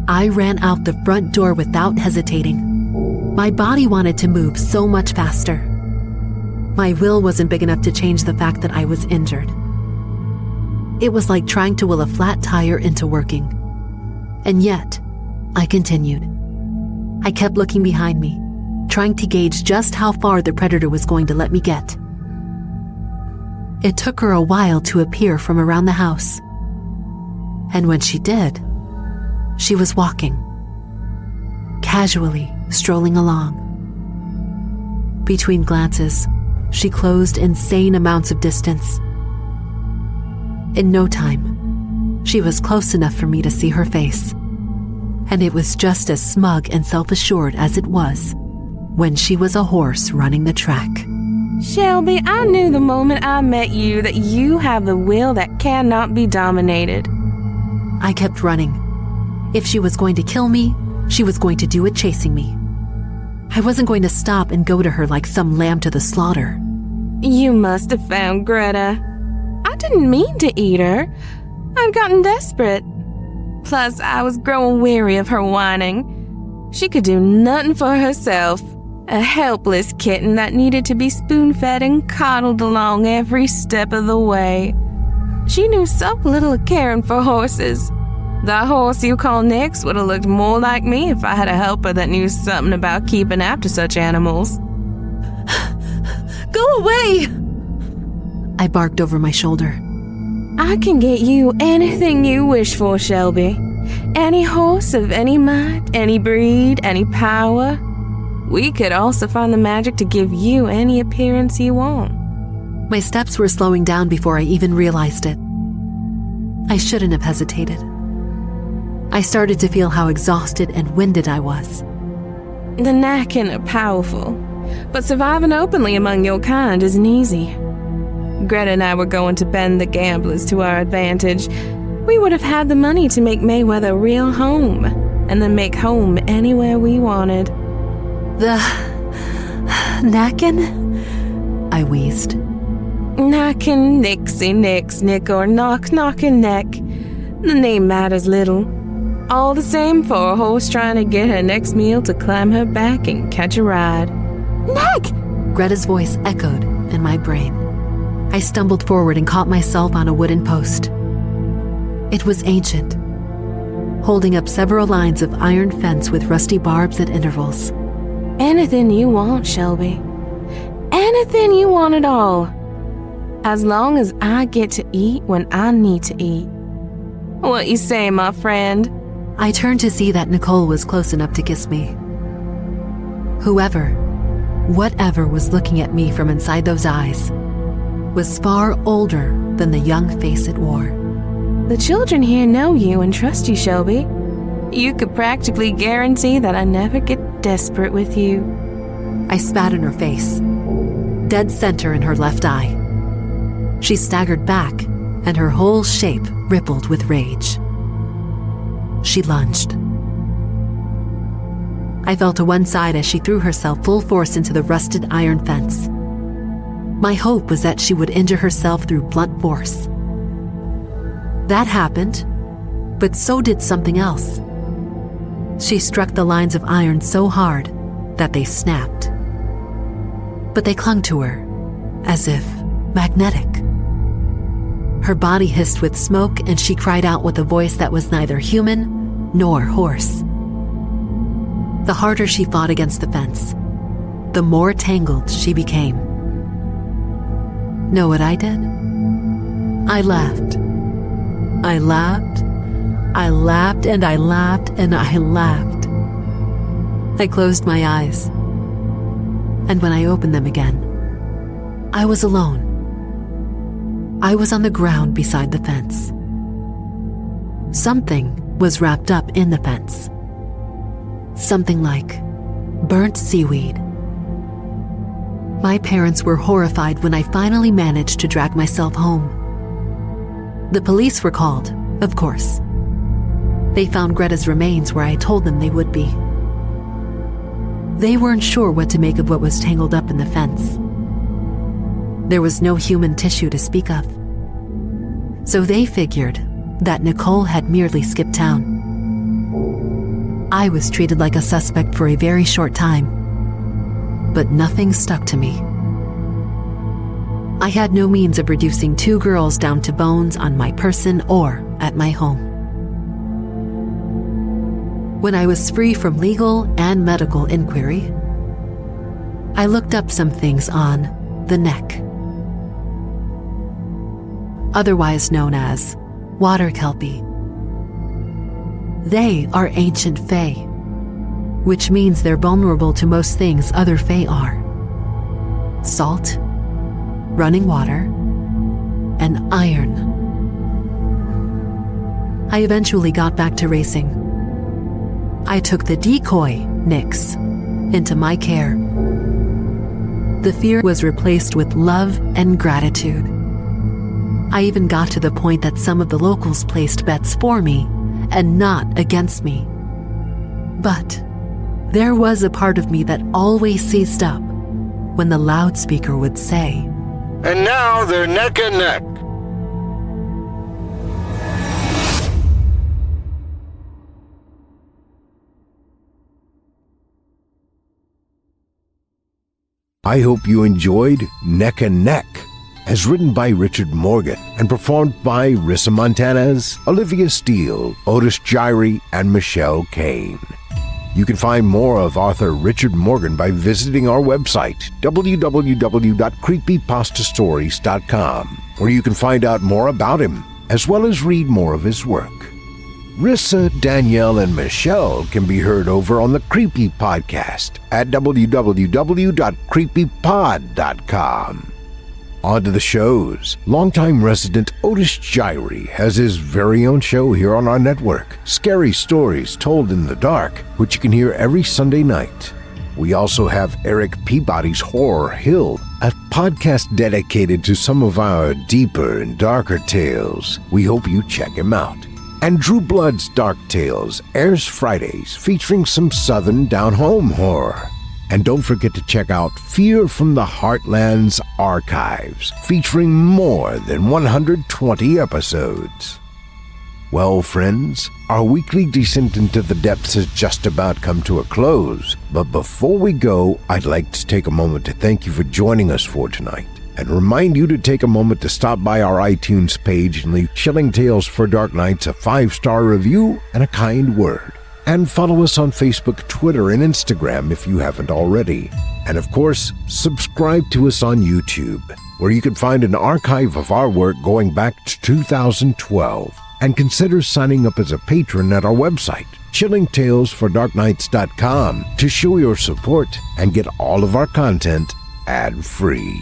I ran out the front door without hesitating. My body wanted to move so much faster. My will wasn't big enough to change the fact that I was injured. It was like trying to will a flat tire into working. And yet, I continued. I kept looking behind me, trying to gauge just how far the predator was going to let me get. It took her a while to appear from around the house. And when she did, she was walking, casually strolling along. Between glances, she closed insane amounts of distance. In no time, she was close enough for me to see her face, and it was just as smug and self-assured as it was when she was a horse running the track. Shelby, I knew the moment I met you that you have the will that cannot be dominated. I kept running. If she was going to kill me, she was going to do it chasing me. I wasn't going to stop and go to her like some lamb to the slaughter. You must have found Greta. I didn't mean to eat her. I'd gotten desperate. Plus, I was growing weary of her whining. She could do nothing for herself. A helpless kitten that needed to be spoon-fed and coddled along every step of the way. She knew so little of caring for horses. The horse you call Nix would have looked more like me if I had a helper that knew something about keeping after such animals. Go away! I barked over my shoulder. I can get you anything you wish for, Shelby. Any horse of any might, any breed, any power. We could also find the magic to give you any appearance you want. My steps were slowing down before I even realized it. I shouldn't have hesitated. I started to feel how exhausted and winded I was. The Nakin are powerful, but surviving openly among your kind isn't easy. Greta and I were going to bend the gamblers to our advantage. We would have had the money to make Mayweather a real home, and then make home anywhere we wanted. The... Nakin? I wheezed. Nakin, Nixie, Nick, or knockin' neck. The name matters little. All the same for a horse trying to get her next meal to climb her back and catch a ride. Neck! Greta's voice echoed in my brain. I stumbled forward and caught myself on a wooden post. It was ancient, holding up several lines of iron fence with rusty barbs at intervals. Anything you want, Shelby. Anything you want at all. As long as I get to eat when I need to eat. What you say, my friend? I turned to see that Nicole was close enough to kiss me. Whatever was looking at me from inside those eyes was far older than the young face it wore. The children here know you and trust you, Shelby. You could practically guarantee that I never get desperate with you. I spat in her face, dead center in her left eye. She staggered back, and her whole shape rippled with rage. She lunged. I fell to one side as she threw herself full force into the rusted iron fence. My hope was that she would injure herself through blunt force. That happened, but so did something else. She struck the lines of iron so hard that they snapped. But they clung to her, as if magnetic. Her body hissed with smoke, and she cried out with a voice that was neither human nor horse. The harder she fought against the fence, the more tangled she became. Know what I did? I laughed. I laughed. I laughed and I laughed and I laughed. I closed my eyes. And when I opened them again, I was alone. I was on the ground beside the fence. Something was wrapped up in the fence. Something like burnt seaweed. My parents were horrified when I finally managed to drag myself home. The police were called, of course. They found Greta's remains where I told them they would be. They weren't sure what to make of what was tangled up in the fence. There was no human tissue to speak of. So they figured that Nicole had merely skipped town. I was treated like a suspect for a very short time, but nothing stuck to me. I had no means of reducing two girls down to bones on my person or at my home. When I was free from legal and medical inquiry, I looked up some things on the neck, otherwise known as water kelpie. They are ancient fae, which means they're vulnerable to most things other fae are. Salt, running water, and iron. I eventually got back to racing. I took the decoy, Nix, into my care. The fear was replaced with love and gratitude. I even got to the point that some of the locals placed bets for me and not against me. But there was a part of me that always seized up when the loudspeaker would say, "And now they're neck and neck." I hope you enjoyed Neck and Neck, as written by Richard Morgan and performed by Rissa Montanez, Olivia Steele, Otis Jiry, and Michelle Kane. You can find more of author Richard Morgan by visiting our website, www.creepypastastories.com, where you can find out more about him, as well as read more of his work. Rissa, Danielle, and Michelle can be heard over on the Creepy Podcast at www.creepypod.com. On to the shows. Longtime resident Otis Jiry has his very own show here on our network, Scary Stories Told in the Dark, which you can hear every Sunday night. We also have Erik Peabody's Horror Hill, a podcast dedicated to some of our deeper and darker tales. We hope you check him out. And Drew Blood's Dark Tales airs Fridays, featuring some Southern down-home horror. And don't forget to check out Fear from the Heartland's Archives, featuring more than 120 episodes. Well, friends, our weekly descent into the depths has just about come to a close. But before we go, I'd like to take a moment to thank you for joining us for tonight, and remind you to take a moment to stop by our iTunes page and leave Chilling Tales for Dark Nights a 5-star review and a kind word. And follow us on Facebook, Twitter, and Instagram if you haven't already. And of course, subscribe to us on YouTube, where you can find an archive of our work going back to 2012. And consider signing up as a patron at our website, chillingtalesfordarknights.com, to show your support and get all of our content ad-free.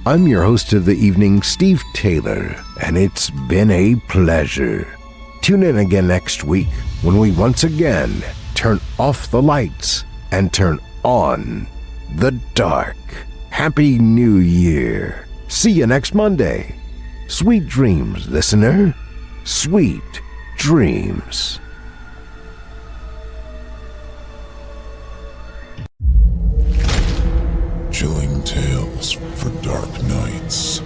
I'm your host of the evening, Steve Taylor, and it's been a pleasure. Tune in again next week when we once again turn off the lights and turn on the dark. Happy New Year. See you next Monday. Sweet dreams, listener. Sweet dreams. Chilling Tales for Dark Nights.